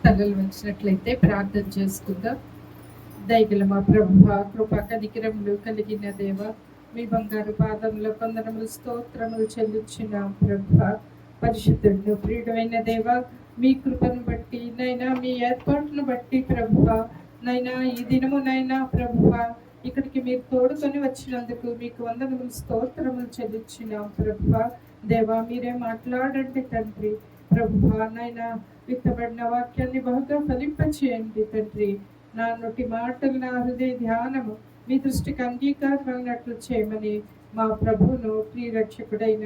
తలలు వచ్చినట్లయితే ప్రార్థన చేసుకుందాం. దయగల మా ప్రభువ, కృపా కనికరములు కలిగిన దేవ, మీ బంగారు పాదంలో కొందరములు స్తోత్రములు చెల్లించున్నాం ప్రభువ. పరిశుద్ధుడు ప్రియుడైన దేవ, మీ కృపను బట్టి నైనా, మీ ఏర్పాటును బట్టి ప్రభువ, నైనా ఈ దినము నైనా ప్రభువ, ఇక్కడికి మీరు తోడుకొని వచ్చినందుకు మీకు వందనములు స్తోత్రములు చెల్లించున్నాం ప్రభువ. దేవా, మీరే మాట్లాడండి తండ్రి. ప్రభువ నైనా, విత్తబడిన వాక్యాన్ని బహుగా ఫలింపచేయండి తండ్రి. నా నోటి మాటలు, నా హృదయ ధ్యానము మీ దృష్టికి అంగీకారమైనట్లు చేయమని మా ప్రభువును ప్రియరక్షకుడైన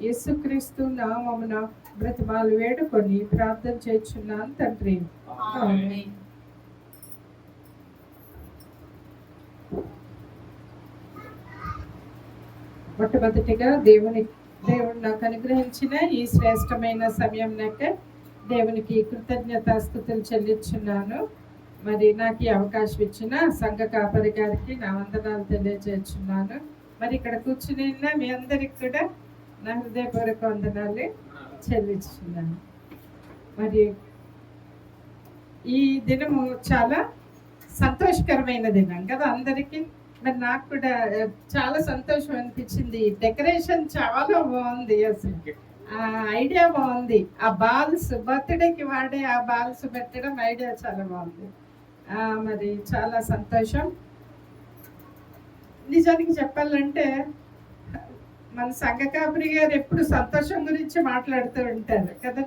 యేసుక్రీస్తు నామమున బ్రతిమాలు వేడుకొని ప్రార్థన చేయుచున్నాను తండ్రి. ఆమేన్. మొట్టమొదటిగా దేవుడు నాకు అనుగ్రహించిన ఈ శ్రేష్టమైన సమయం దేవునికి కృతజ్ఞతాస్తుతులు చెల్లించున్నాను. మరి నాకు ఈ అవకాశం ఇచ్చిన సంఘ కాపరి గారికి నా వందనాలు తెలియజేస్తున్నాను. మరి ఇక్కడ కూర్చుని మీ అందరికి కూడా నా హృదయపూర్వక వందనాలు చెల్లించున్నాను. మరి ఈ దినము చాలా సంతోషకరమైన దినం కదా అందరికీ. మరి నాకు కూడా చాలా సంతోషం అనిపించింది. డెకరేషన్ చాలా బాగుంది, అసలు ఐడియా బాగుంది. ఆ బాల్స్, బర్త్డేకి వాడే ఆ బాల్స్ పెట్టడం ఐడియా చాలా బాగుంది. మరి చాలా సంతోషం. నిజానికి చెప్పాలంటే మన సంఘ కాపరి గారు ఎప్పుడు సంతోషం గురించి మాట్లాడుతూ ఉంటారు కదా.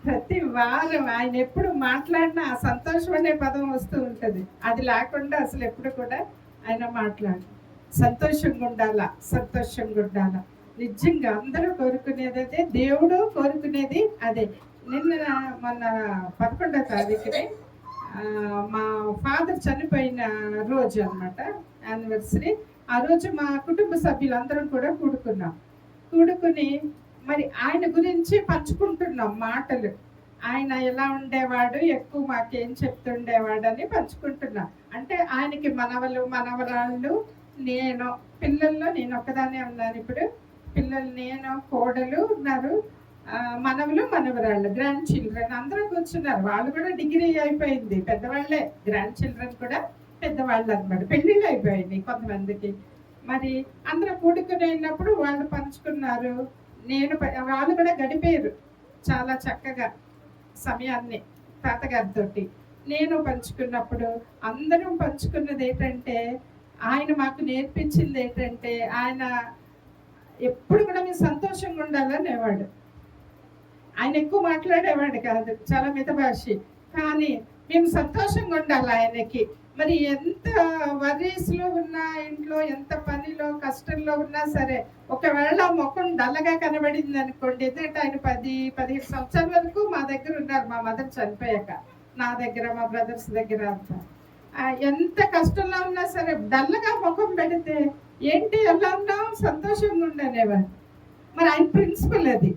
ప్రతి వారం ఆయన ఎప్పుడు మాట్లాడినా ఆ సంతోషం అనే పదం వస్తూ ఉంటుంది. అది లేకుండా అసలు ఎప్పుడు కూడా ఆయన మాట్లాడు. సంతోషంగా ఉండాలా, సంతోషంగా ఉండాలా. నిజంగా అందరూ కోరుకునేది అదే, దేవుడు కోరుకునేది అదే. నిన్న మన 11వ తారీఖుని మా ఫాదర్ చనిపోయిన రోజు అన్నమాట, యానివర్సరీ. ఆ రోజు మా కుటుంబ సభ్యులందరం కూడా కూడుకుని మరి ఆయన గురించి పంచుకుంటున్నాం మాటలు. ఆయన ఎలా ఉండేవాడు, ఎక్కువ మాకేం చెప్తుండేవాడు అని పంచుకుంటున్నాం. అంటే ఆయనకి మనవలు, మనవరాళ్ళు, నేను, పిల్లల్లో నేను ఒక్కదానే ఉన్నాను ఇప్పుడు. పిల్లలు, నేను, కోడలు ఉన్నారు, మనవలు, మనవరాళ్ళు, గ్రాండ్ చిల్డ్రన్ అందరూ కూర్చున్నారు. వాళ్ళు కూడా డిగ్రీ అయిపోయింది, పెద్దవాళ్ళే. గ్రాండ్ చిల్డ్రన్ కూడా పెద్దవాళ్ళు అన్నమాట, పెళ్ళిళ్ళు అయిపోయింది కొంతమందికి. మరి అందరూ కూడుకునేటప్పుడు వాళ్ళు పంచుకున్నారు. వాళ్ళు కూడా గడిపారు చాలా చక్కగా సమయాన్ని తాతగారితో. నేను పంచుకున్నప్పుడు అందరం పంచుకున్నది ఏంటంటే, ఆయన మాకు నేర్పించింది ఏంటంటే, ఆయన ఎప్పుడు కూడా మేము సంతోషంగా ఉండాలనేవాడు. ఆయన ఎక్కువ మాట్లాడేవాడు కాదు, చాలా మితభాషి, కానీ మేము సంతోషంగా ఉండాలి ఆయనకి. మరి ఎంత వరీస్లో ఉన్నా, ఇంట్లో ఎంత పనిలో కష్టంలో ఉన్నా సరే, ఒకవేళ ముఖం డల్లగా కనబడింది అనుకోండి, ఎందుకంటే ఆయన 10-15 సంవత్సరాల వరకు మా దగ్గర ఉన్నారు. మా మదర్ చనిపోయాక నా దగ్గర, మా బ్రదర్స్ దగ్గర అంతా. ఎంత కష్టంలో ఉన్నా సరే డల్లగా ముఖం పెడితే, ఏంటి ఎలా ఉన్నావు, సంతోషంగా ఉండనేవారు. మరి ఆయన ప్రిన్సిపల్ అది,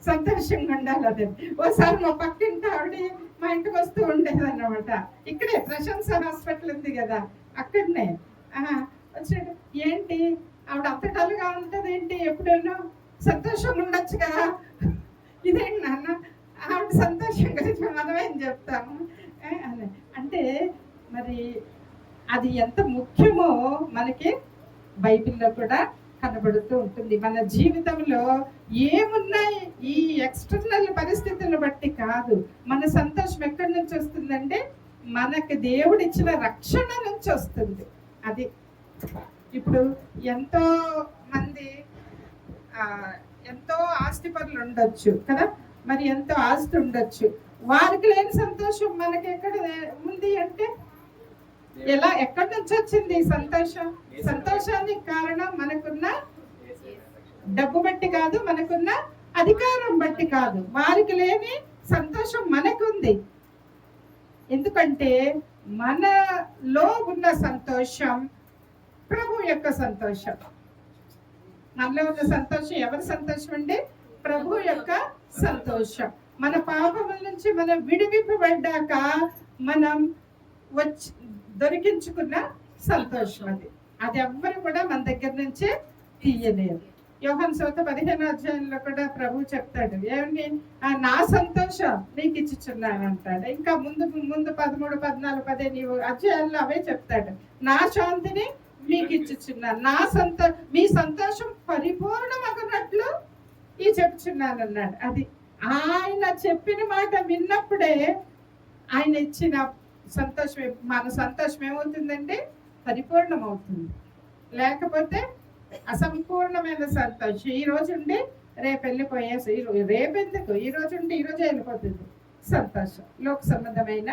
సంతోషంగా ఉండాలి అదే. ఓసారి మా పక్కింటి ఆవిడ మా ఇంటికి వస్తూ ఉండేది అన్నమాట. ఇక్కడే ప్రశంస హాస్పిటల్ ఉంది కదా, అక్కడనే వచ్చాడు. ఏంటి ఆవిడ అంత డల్గా ఉంటుంది ఏంటి, ఎప్పుడైనా సంతోషంగా ఉండొచ్చు కదా. ఇదేంటి నాన్న, ఆవిడ సంతోషంగా మనమేం చెప్తాము అని. అంటే మరి అది ఎంత ముఖ్యమో మనకి బైబిల్లో కూడా కనబడుతూ ఉంటుంది. మన జీవితంలో ఏమున్నాయి, ఈ ఎక్స్టర్నల్ పరిస్థితులను బట్టి కాదు. మన సంతోషం ఎక్కడి నుంచి వస్తుందంటే, మనకి దేవుడు ఇచ్చిన రక్షణ నుంచి వస్తుంది. అది ఇప్పుడు ఎంతో మంది ఎంతో ఆస్తిపరులు ఉండొచ్చు కదా, మరి ఎంతో ఆస్తి ఉండొచ్చు, వారికి లేని సంతోషం మనకి ఎక్కడ ఉంది అంటే, ఎలా, ఎక్కడి నుంచి వచ్చింది సంతోషం? సంతోషానికి కారణం మనకున్న డబ్బు బట్టి కాదు, మనకున్న అధికారం బట్టి కాదు. వారికి లేని సంతోషం మనకుంది. ఎందుకంటే మనలో ఉన్న సంతోషం ప్రభు యొక్క సంతోషం. మనలో ఉన్న సంతోషం ఎవరి సంతోషం అండి? ప్రభు యొక్క సంతోషం. మన పాపముల నుంచి మనం విడివింపబడ్డాక మనం దొరికించుకున్న సంతోషం అది. అది ఎవ్వరు కూడా మన దగ్గర నుంచే తీయలేరు. యోహాను సువార్త 15వ అధ్యాయంలో కూడా ప్రభు చెప్తాడు ఏమని, నా సంతోషం నీకు ఇచ్చుచున్నాను అంటాడు. ఇంకా ముందు ముందు 13, 14, 15 అధ్యాయాల్లో అవే చెప్తాడు. నా శాంతిని మీకు ఇచ్చుచున్నాను, మీ సంతోషం పరిపూర్ణమగునట్లు ఈ చెప్తున్నాను అన్నాడు. అది ఆయన చెప్పిన మాట విన్నప్పుడే ఆయన ఇచ్చిన సంతోషం, మన సంతోషం ఏమవుతుందంటే పరిపూర్ణం అవుతుంది. లేకపోతే అసంపూర్ణమైన సంతోషం. ఈ రోజు ఉండి రేపు వెళ్ళిపోయేసి, రేపెందుకు, ఈ రోజు ఉండి ఈ రోజే వెళ్ళిపోతుంది సంతోషం, లోక సంబంధమైన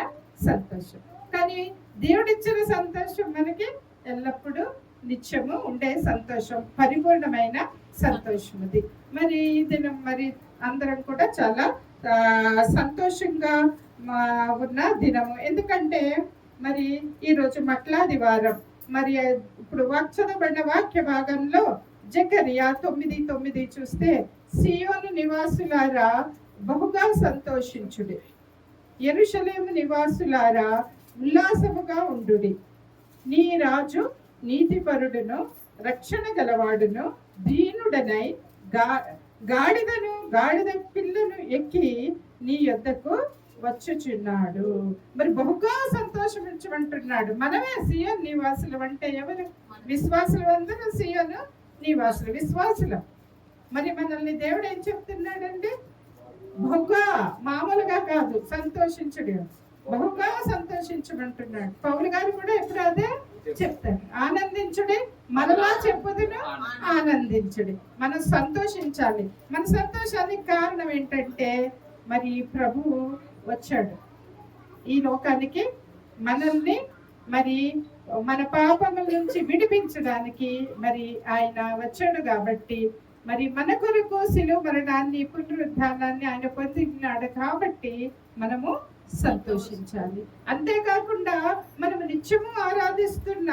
సంతోషం. కానీ దేవుడిచ్చిన సంతోషం మనకి ఎల్లప్పుడూ నిత్యము ఉండే సంతోషం, పరిపూర్ణమైన సంతోషం. అది మరి ఈ దినం మరి అందరం కూడా చాలా సంతోషంగా ఉన్న దినము. ఎందుకంటే మరి ఈరోజు మట్లాది వారం. మరి ఇప్పుడు చదవబడిన వాక్య భాగంలో జకరియా 9:9 చూస్తే, సియోను నివాసులారా బహుగా సంతోషించుడి, యెరూషలేము నివాసులారా ఉల్లాసముగా ఉండుడి. నీ రాజు నీతిపరుడును రక్షణ గలవాడును దీనుడనై గాడిదను గాడిద పిల్లను ఎక్కి నీ యొద్దకు వచ్చుచున్నాడు. మరి బహుగా సంతోషించమంటున్నాడు. మనమే సియోను నివాసులు అంటే ఎవరు? విశ్వాసులు. అందరూ సియోను నివాసులు, విశ్వాసులు. మరి మనల్ని దేవుడు ఏం చెప్తున్నాడండి? బహుగా, మామూలుగా కాదు, సంతోషించుడు, బహుగా సంతోషించమంటున్నాడు. పౌలు గారు కూడా ఎప్పుడు అదే చెప్తారు, ఆనందించుడి, మనలా చెప్పుదును ఆనందించుడి. మనం సంతోషించాలి. మన సంతోషానికి కారణం ఏంటంటే మరి ప్రభువు వచ్చాడు ఈ లోకానికి, మనల్ని మరి మన పాపముల నుంచి విడిపించడానికి మరి ఆయన వచ్చాడు. కాబట్టి మరి మన కొరకు శిలువ మరణాన్ని, పునరుద్ధానాన్ని ఆయన పొందినాడు. కాబట్టి మనము సంతోషించాలి. అంతేకాకుండా మనము నిత్యము ఆరాధిస్తున్న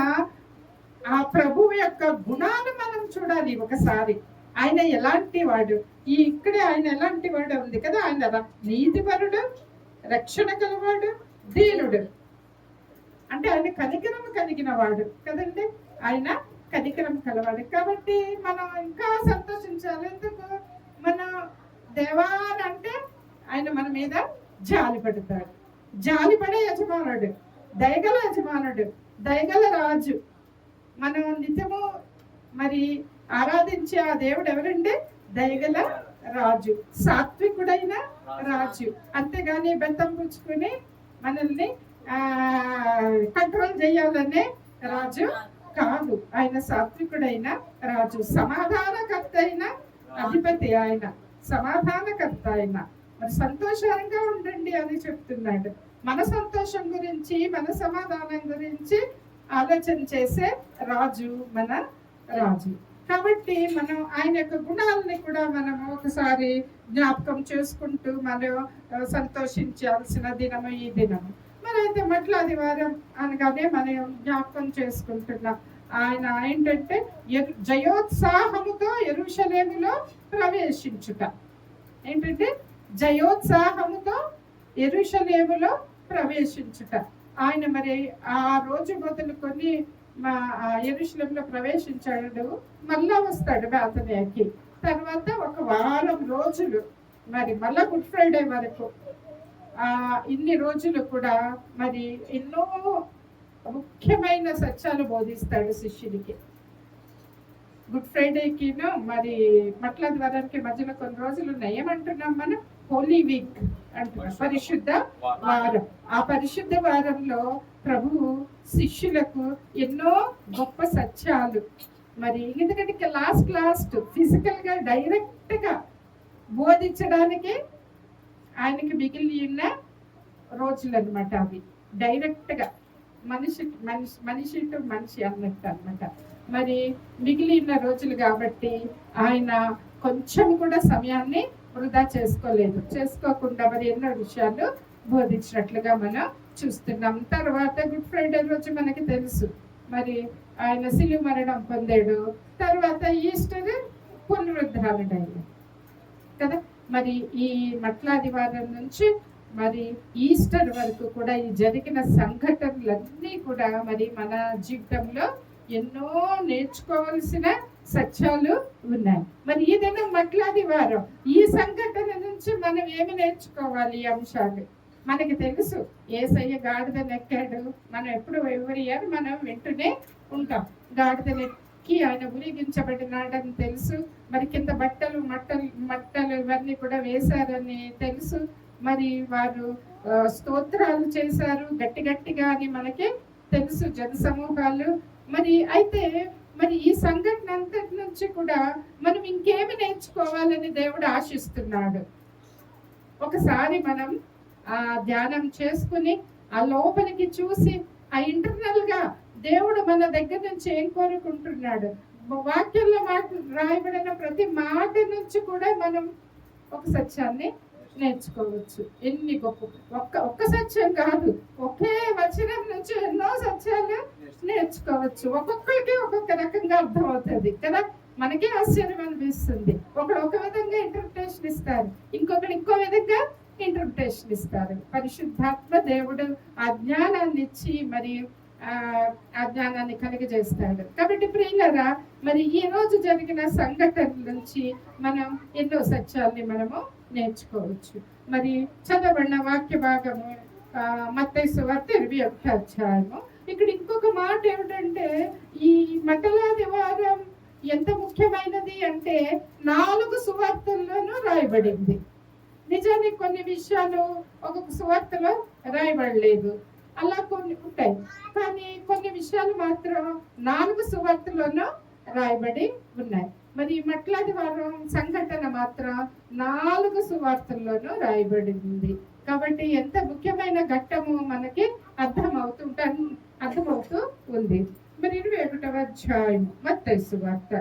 ఆ ప్రభువు యొక్క గుణాలు మనం చూడాలి ఒకసారి. ఆయన ఎలాంటి వాడు, ఇక్కడే ఆయన ఎలాంటి వాడు ఉంది కదా. ఆయన నీతిపరుడు, రక్షణ గలవాడు, దీనుడు. అంటే ఆయన కనికరం కలిగిన వాడు కదండి. ఆయన కనికరం కలవాడు. కాబట్టి మనం ఇంకా సంతోషించాలి. ఎందుకు? మన దేవాన్ అంటే ఆయన మన మీద జాలి పడతాడు. జాలిపడే యజమానుడు, దయగల యజమానుడు, దయగల రాజు. మనం నిత్యము మరి ఆరాధించే ఆ దేవుడు ఎవరండి? దయగల రాజు, సాత్వికుడైన రాజు. అంతేగాని బెత్తం పుచ్చుకుని మనల్ని కంట్రోల్ చేయాలనే రాజు కాదు. ఆయన సాత్వికుడైన రాజు, సమాధానకర్త అయిన అధిపతి, ఆయన సమాధానకర్త అయిన. మరి సంతోషంగా ఉండండి అని చెప్తున్నాడు. మన సంతోషం గురించి, మన సమాధానం గురించి ఆలోచన చేసే రాజు మన రాజు. కాబట్టి మనం ఆయన యొక్క గుణాలని కూడా మనము ఒకసారి జ్ఞాపకం చేసుకుంటూ మనం సంతోషించాల్సిన దినము ఈ దినము. మరైతే మట్లాది వారం అనగానే మనం జ్ఞాపకం చేసుకుంటున్నాం. ఆయన ఏంటంటే జయోత్సాహముతో యెరూషలేములో ప్రవేశించుట. ఏంటంటే జయోత్సాహముతో యెరూషలేములో ప్రవేశించుట. ఆయన మరి ఆ రోజు మొదలుకొని యెరూషలేములో ప్రవేశించాడు. మళ్ళా వస్తాడు బేతనియాకి. తర్వాత ఒక వారం రోజులు మరి మళ్ళా గుడ్ ఫ్రైడే వరకు ఇన్ని రోజులు కూడా మరి ఎన్నో ముఖ్యమైన సత్యాలు బోధిస్తాడు శిష్యుడికి. గుడ్ ఫ్రైడేకిను మరి మట్లాది వారానికి మధ్యలో కొన్ని రోజులు ఉన్నాయి. ఏమంటున్నాం మనం? హోలీ వీక్ అంటున్నాం, పరిశుద్ధ వారం. ఆ పరిశుద్ధ వారంలో ప్రభువు శిష్యులకు ఎన్నో గొప్ప సత్యాలు మరి ఎందుకంటే లాస్ట్ ఫిజికల్ గా డైరెక్ట్ గా బోధించడానికి ఆయనకి మిగిలి ఉన్న రోజులు అనమాట. అవి డైరెక్ట్ గా మనిషి టు మనిషి అన్నట్టు అనమాట. మరి మిగిలిన రోజులు కాబట్టి ఆయన కొంచెం కూడా సమయాన్ని వృధా చేసుకోకుండా మరి ఎన్నో విషయాలు బోధించినట్లుగా మనం చూస్తున్నాం. తర్వాత గుడ్ ఫ్రైడే రోజు మనకి తెలుసు మరి ఆయన శిలువ మరణం పొందాడు. తర్వాత ఈస్టర్ పునరుద్ధానుడైన కదా. మరి ఈ మట్లాది వారం నుంచి మరి ఈస్టర్ వరకు కూడా ఈ జరిగిన సంఘటనలన్నీ కూడా మరి మన జీవితంలో ఎన్నో నేర్చుకోవాల్సిన సత్యాలు ఉన్నాయి. మరి ఈ దినం మట్లాది వారం ఈ సంఘటన నుంచి మనం ఏమి నేర్చుకోవాలి? ఈ అంశాలు మనకి తెలుసు. యేసయ్య గాడిద నెక్కాడు. మనం ఎప్పుడు ఎవరి ఇయర్ మనం వింటూనే ఉంటాం. గాడిద నెక్కి ఆయన ఊరేగించబడినాడని తెలుసు. మరి కింద మట్టలు ఇవన్నీ కూడా వేశారని తెలుసు. మరి వారు స్తోత్రాలు చేశారు గట్టిగా అని మనకి తెలుసు, జన సమూహాలు. మరి అయితే మరి ఈ సంఘటన అంతటి నుంచి కూడా మనం ఇంకేమి నేర్చుకోవాలని దేవుడు ఆశిస్తున్నాడు. ఒకసారి మనం ధ్యానం చేసుకుని ఆ లోపలికి చూసి ఆ ఇంటర్నల్ గా దేవుడు మన దగ్గర నుంచి ఏం కోరుకుంటున్నాడు, వాక్యంలో రాయబడిన ప్రతి మాట నుంచి కూడా మనం ఒక సత్యాన్ని నేర్చుకోవచ్చు. ఎన్ని గొప్ప ఒక్క సత్యం కాదు, ఒకే వచనం నుంచి ఎన్నో సత్యాలు నేర్చుకోవచ్చు. ఒక్కొక్కరికి ఒక్కొక్క రకంగా అర్థం అవుతుంది కదా. మనకే ఆశ్చర్యం అనిపిస్తుంది. ఒకడు ఒక విధంగా ఇంటర్ప్రిటేషన్ ఇస్తారు, ఇంకొకరు ఇంకో విధంగా ఇంటర్ప్రిటేషన్ ఇస్తారు. పరిశుద్ధాత్మ దేవుడు ఆ జ్ఞానాన్ని ఇచ్చి మరి ఆ జ్ఞానాన్ని కలిగజేస్తాడు. కాబట్టి ప్రియులారా, మరి ఈ రోజు జరిగిన సంఘటనల నుంచి మనం ఎన్నో సత్యాల్ని మనము నేర్చుకోవచ్చు. మరి చదవబడిన వాక్య భాగము మత్తయి సువార్త 21వ అధ్యాయము. ఇక్కడ ఇంకొక మాట ఏమిటంటే, ఈ మట్టలాది వారం ఎంత ముఖ్యమైనది అంటే 4 సువార్తల్లోనూ రాయబడింది. నిజానికి కొన్ని విషయాలు ఒక్కొక్క సువార్తలో రాయబడలేదు, అలా కొన్ని ఉంటాయి. కానీ కొన్ని విషయాలు మాత్రం 4 సువార్తల్లోనూ రాయబడి ఉన్నాయి. మరి మట్లాది వారం సంఘటన మాత్రం 4 సువార్తల్లోనూ రాయబడింది. కాబట్టి ఎంత ముఖ్యమైన ఘట్టము మనకి అర్థమవుతూ ఉంది. మరి 21వ అధ్యాయం మత్తయి సువార్త.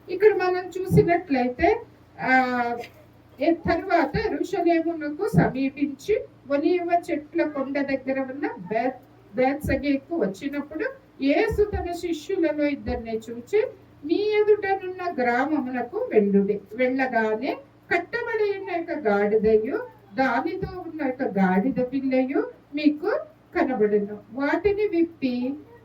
ఇక్కడ మనం చూసినట్లయితే తరువాత యెరూషలేమునకు సమీపించి ఒలీవ చెట్ల కొండ దగ్గర ఉన్న బేత్సగేకు వచ్చినప్పుడు యేసు తన శిష్యులలో 2 చూచి, మీ ఎదుటనున్న గ్రామమునకు వెళ్ళగానే కట్టబడి ఉన్న గాడిదయు దానితో ఉన్న గాడిద పిల్లయు మీకు కనబడును. వాటిని విప్పి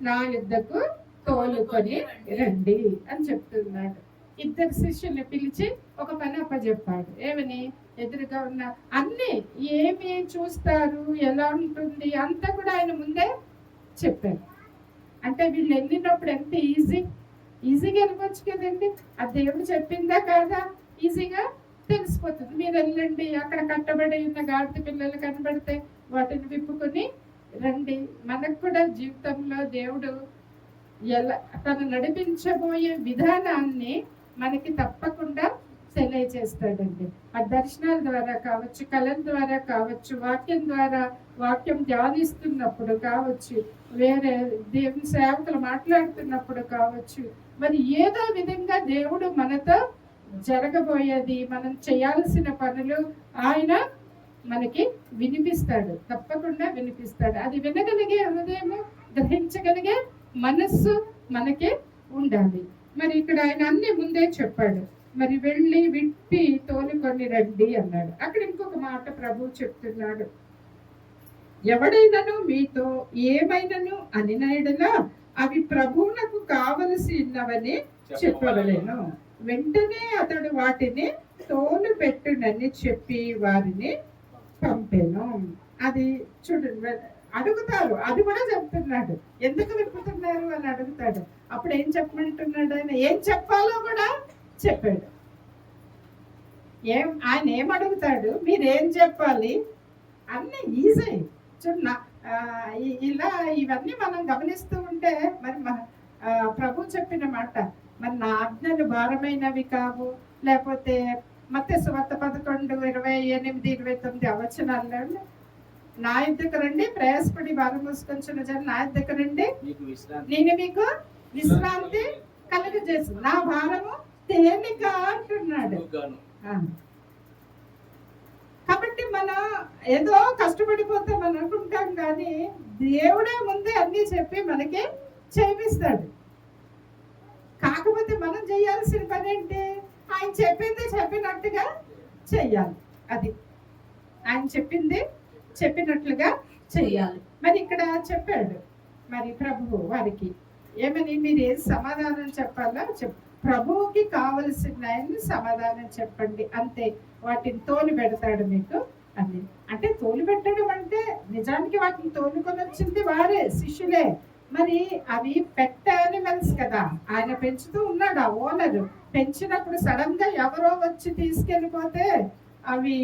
నా యుద్ధకు తోలుకొని రండి అని చెప్తున్నాడు. 2 శిష్యుల్ని పిలిచి ఒక పని అప్పచెప్పాడు. ఏమని? ఎదురుగా ఉన్న అన్ని ఏమి చూస్తారు, ఎలా ఉంటుంది అంతా కూడా ఆయన ముందే చెప్పారు. అంటే వీళ్ళు వెళ్ళినప్పుడు ఎంత ఈజీగా వెళ్ళవచ్చు కదండి. ఆ దేవుడు చెప్పిందా కాదా ఈజీగా తెలిసిపోతుంది. మీరు వెళ్ళండి, అక్కడ కట్టబడి ఉన్న గాడిద పిల్లలు కనబడితే వాటిని విప్పుకొని రండి. మనకు కూడా జీవితంలో దేవుడు ఎలా తను నడిపించబోయే విధానాన్ని మనకి తప్పకుండా తెలియజేస్తాడండి. ఆ దర్శనాల ద్వారా కావచ్చు, కళల ద్వారా కావచ్చు, వాక్యం ధ్యానిస్తున్నప్పుడు కావచ్చు, వేరే దేవుని సేవకులు మాట్లాడుతున్నప్పుడు కావచ్చు, మరి ఏదో విధంగా దేవుడు మనతో జరగబోయేది, మనం చేయాల్సిన పనులు ఆయన మనకి వినిపిస్తాడు, తప్పకుండా వినిపిస్తాడు. అది వినగలిగే హృదయము, గ్రహించగలిగే మనస్సు మనకి ఉండాలి. మరి ఇక్కడ ఆయన అన్ని ముందే చెప్పాడు. మరి వెళ్ళి విప్పి తోలుకొని రండి అన్నాడు. అక్కడ ఇంకొక మాట ప్రభువు చెప్తున్నాడు, ఎవడైనాను మీతో ఏమైనాను అనినయడలా అవి ప్రభువునకు కావలసినవని చెప్పవలేను. వెంటనే అతడు వాటిని తోలు పెట్టునని చెప్పి వారిని పంపెను. అది చూడండి, అడుగుతారు, అది కూడా చెప్తున్నాడు. ఎందుకు విప్పుతున్నారు అని అడుగుతాడు. అప్పుడు ఏం చెప్పమంటున్నాడు? ఆయన ఏం చెప్పాలో కూడా చెప్పాడు. ఆయన ఏం అడుగుతాడు, మీరేం చెప్పాలి, అన్నీ ఈజీ. చూడ ఇలా ఇవన్నీ మనం గమనిస్తూ ఉంటే మరి ప్రభు చెప్పిన మాట, మరి నా ఆజ్ఞలు భారమైనవి కావు. లేకపోతే మత్తయి సువార్త 11:28-29 అవచనాల్లో, నా యుద్ధకు రండి ప్రయాసపడి భారం మోసుకొంచున్న జనం నా యుద్ధకు రండి, నేను మీకు విశ్రాంతి కలుగజేసు, నా భారము తేలిక అంటున్నాడు. కాబట్టి మనం ఏదో కష్టపడిపోతాం అని అనుకుంటాం, కానీ దేవుడే ముందే అన్ని చెప్పి మనకి చేపిస్తాడు. కాకపోతే మనం చేయాల్సిన పని ఏంటి? ఆయన చెప్పింది చెప్పినట్టుగా చెయ్యాలి. అది ఆయన చెప్పింది చెప్పినట్లుగా చెయ్యాలి. మరి ఇక్కడ చెప్పాడు మరి ప్రభువు వారికి, ఏమని మీరు ఏం సమాధానం చెప్పాలా ప్రభువుకి కావలసిన సమాధానం చెప్పండి అంతే, వాటిని తోలు పెడతాడు మీకు అని. అంటే తోలు పెట్టడం అంటే నిజానికి వాటిని తోలుకొని వచ్చింది వారే, శిష్యులే. మరి అవి పెట్ యానిమల్స్ కదా, ఆయన పెంచుతూ ఉన్నాడు ఆ ఓనరు. పెంచినప్పుడు సడన్ గా ఎవరో వచ్చి తీసుకెళ్ళిపోతే అవి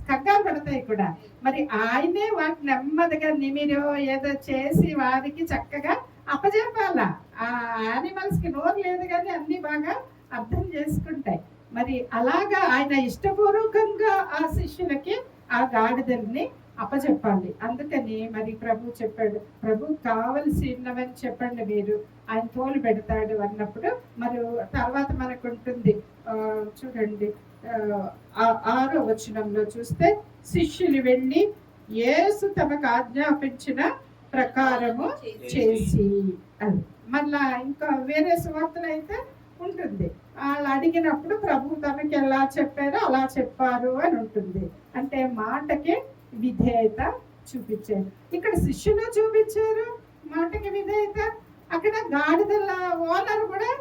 కంగారు పడతాయి కూడా. మరి ఆయనే వాటిని నెమ్మదిగా నిమిరో ఏదో చేసి వారికి చక్కగా అప్పచెప్పాల. ఆ యానిమల్స్ కి నోరు లేదు కానీ అన్ని బాగా అర్థం చేసుకుంటాయి. మరి అలాగా ఆయన ఇష్టపూర్వకంగా ఆ శిష్యులకి ఆ గాడిదల్ని అప్పచెప్పాలి. అందుకని మరి ప్రభు చెప్పాడు, ప్రభు కావలసినవని చెప్పండి మీరు, ఆయన తోలు పెడతాడు అన్నప్పుడు. మరి తర్వాత మనకు ఉంటుంది చూడండి 6వ వచనంలో చూస్తే, శిష్యులు వెళ్ళి యేసు తమకు ఆజ్ఞాపించిన ప్రకారము చేసి అని. మళ్ళా ఇంకా వేరే సువార్తలు అయితే ఉంటుంది, వాళ్ళు అడిగినప్పుడు ప్రభు తమకి ఎలా చెప్పారో అలా చెప్పారు అని ఉంటుంది. అంటే మాటకి విధేయత చూపించారు. ఇక్కడ శిష్యులు చూపించారు మాటకి విధేయత, అక్కడ గాడిదల ఓనర్ కూడా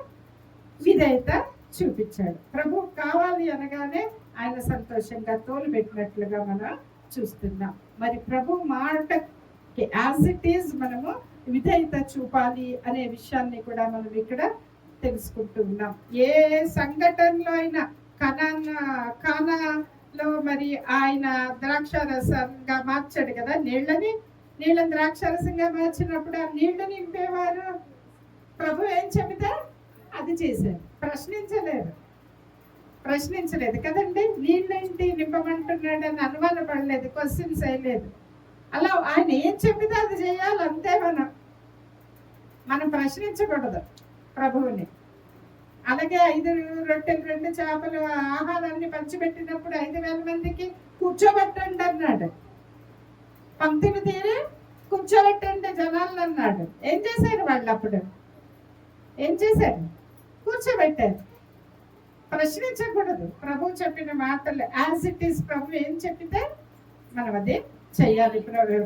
విధేయత చూపించాడు. ప్రభు కావాలి అనగానే ఆయన సంతోషంగా తోలు పెట్టినట్లుగా మనం చూస్తున్నాం. మరి ప్రభు మాటకి యాజ్ ఇట్ ఈజ్ మనము విధేయత చూపాలి అనే విషయాన్ని కూడా మనం ఇక్కడ తెలుసుకుంటూ ఉన్నాం. ఏ సంఘటనలో అయినా కానాలో మరి ఆయన ద్రాక్షారసంగా మార్చాడు కదా, నీళ్ళని ద్రాక్షారసంగా మార్చినప్పుడు ఆ నీళ్లు నింపేవారు. ప్రభు ఏం చెబితే అది చేశారు, ప్రశ్నించలేదు కదండి. నీళ్ళేంటి నింపమంటున్నాడు అని అనుమాన పడలేదు, క్వశ్చన్స్ వేయలేదు. అలా ఆయన ఏం చెప్పితే అది చేయాలి అంతే. మనం ప్రశ్నించకూడదు ప్రభువుని. అలాగే 5 రొట్టెలు 2 చేపలు ఆహారాన్ని పంచిపెట్టినప్పుడు 5,000 మందికి కూర్చోబెట్టండి అన్నాడు. పంక్తిని తీరి కూర్చోబెట్టండి జనాలను అన్నాడు. ఏం చేశారు వాళ్ళు? అప్పుడు ఏం చేశారు? కూర్చోబెట్టారు. ప్రశ్నించకూడదు. ప్రభు చెప్పిన మాటలు యాజ్ ఇట్ ఈస్, ప్రభు ఏం చెప్పితే మనం అదే చెయ్యాలి.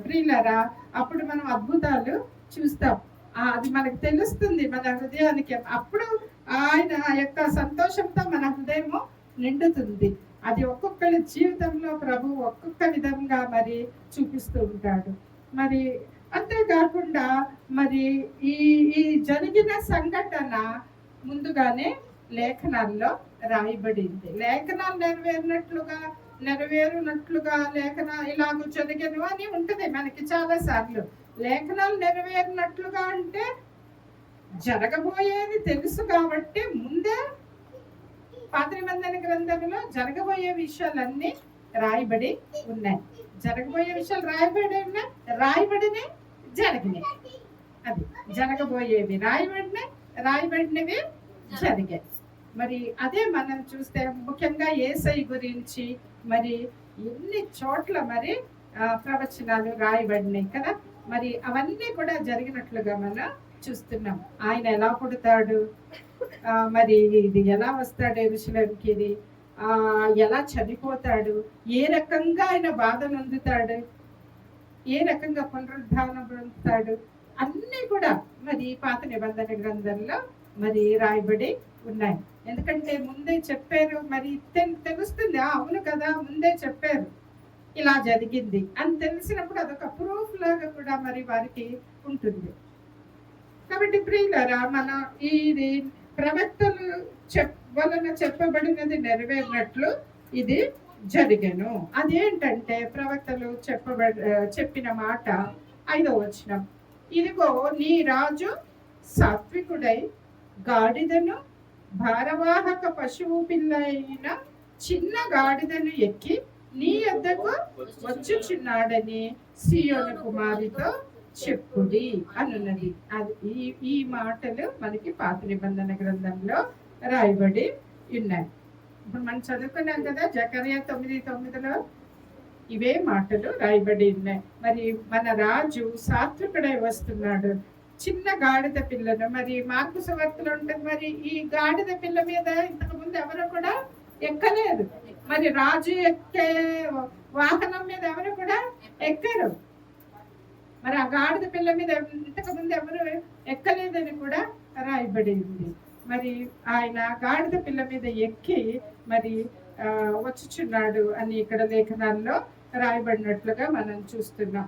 ప్రియులారా, అప్పుడు మనం అద్భుతాలు చూస్తాం. అది మనకు తెలుస్తుంది మన హృదయానికి. అప్పుడు ఆయన యొక్క సంతోషంతో మన హృదయము నిండుతుంది. అది ఒక్కొక్కరి జీవితంలో ప్రభు ఒక్కొక్క విధంగా మరి చూపిస్తూ ఉంటాడు. మరి అంతేకాకుండా మరి ఈ జరిగిన సంఘటన ముందుగానే లేఖనాల్లో రాయబడింది. లేఖనాలు నెరవేరునట్లుగా లేఖన ఇలాగ జరిగను అని ఉంటుంది మనకి చాలా సార్లు. లేఖనాలు నెరవేరినట్లుగా అంటే జరగబోయేది తెలుసు కాబట్టి ముందే పాత నిబంధన గ్రంథంలో జరగబోయే విషయాలన్నీ రాయబడి ఉన్నాయి. జరగబోయే విషయాలు రాయబడినవి జరిగినాయి. అది జరగబోయేవి రాయబడినవి జరిగాయి. మరి అదే మనం చూస్తే ముఖ్యంగా యేసయ్య గురించి మరి ఎన్ని చోట్ల మరి ప్రవచనాలు రాయబడినాయి కదా. మరి అవన్నీ కూడా జరిగినట్లుగా మనం చూస్తున్నాం. ఆయన ఎలా పుడతాడు, మరి ఇది ఎలా వస్తాడు యెరూషలేముకి, ఇది ఎలా చనిపోతాడు, ఏ రకంగా ఆయన బాధ నొందుతాడు, ఏ రకంగా పునరుద్ధానం పొందుతాడు, అన్నీ కూడా మరి పాత నిబంధన గ్రంథంలో మరి రాయబడి ఉన్నాయి. ఎందుకంటే ముందే చెప్పారు. మరి తెలుస్తుంది, అవును కదా ముందే చెప్పారు ఇలా జరిగింది అని తెలిసినప్పుడు అదొక ప్రూఫ్ లాగా కూడా మరి వారికి ఉంటుంది. కాబట్టి ప్రియులారా, మన ఇది ప్రవక్తలు వలన చెప్పబడినది నెరవేరినట్లు ఇది జరిగెను. అదేంటంటే ప్రవక్తలు చెప్పిన మాట 5వ వచనం, ఇదిగో నీ రాజు సాత్వికుడై గాడిదను భారవాహక పశువు పిల్ల అయిన చిన్న గాడిదను ఎక్కి నీ యొద్దకు వచ్చుచున్నాడని సీయోను కుమారితో చెప్పుడి అనున్నది. అది ఈ మాటలు మనకి పాత నిబంధన గ్రంథంలో రాయబడి ఉన్నాయి. ఇప్పుడు మనం చదువుకున్నాం కదా జకర్యా 9:9లో ఇవే మాటలు రాయబడి ఉన్నాయి. మరి మన రాజు సాత్వికుడై వస్తున్నాడు, చిన్న గాడిద పిల్లను. మరి మార్కు సువార్తలో ఉంటుంది, మరి ఈ గాడిద పిల్ల మీద ఇంతకు ముందు ఎవరు కూడా ఎక్కలేదు. మరి రాజు ఎక్కే వాహనం మీద ఎవరు కూడా ఎక్కరు. మరి ఆ గాడిద పిల్ల మీద ఇంతకు ముందు ఎవరు ఎక్కలేదని కూడా రాయబడి ఉంది. మరి ఆయన గాడిద పిల్ల మీద ఎక్కి మరి వచ్చుచున్నాడు అని ఇక్కడ లేఖనాల్లో రాయబడినట్లుగా మనం చూస్తున్నాం.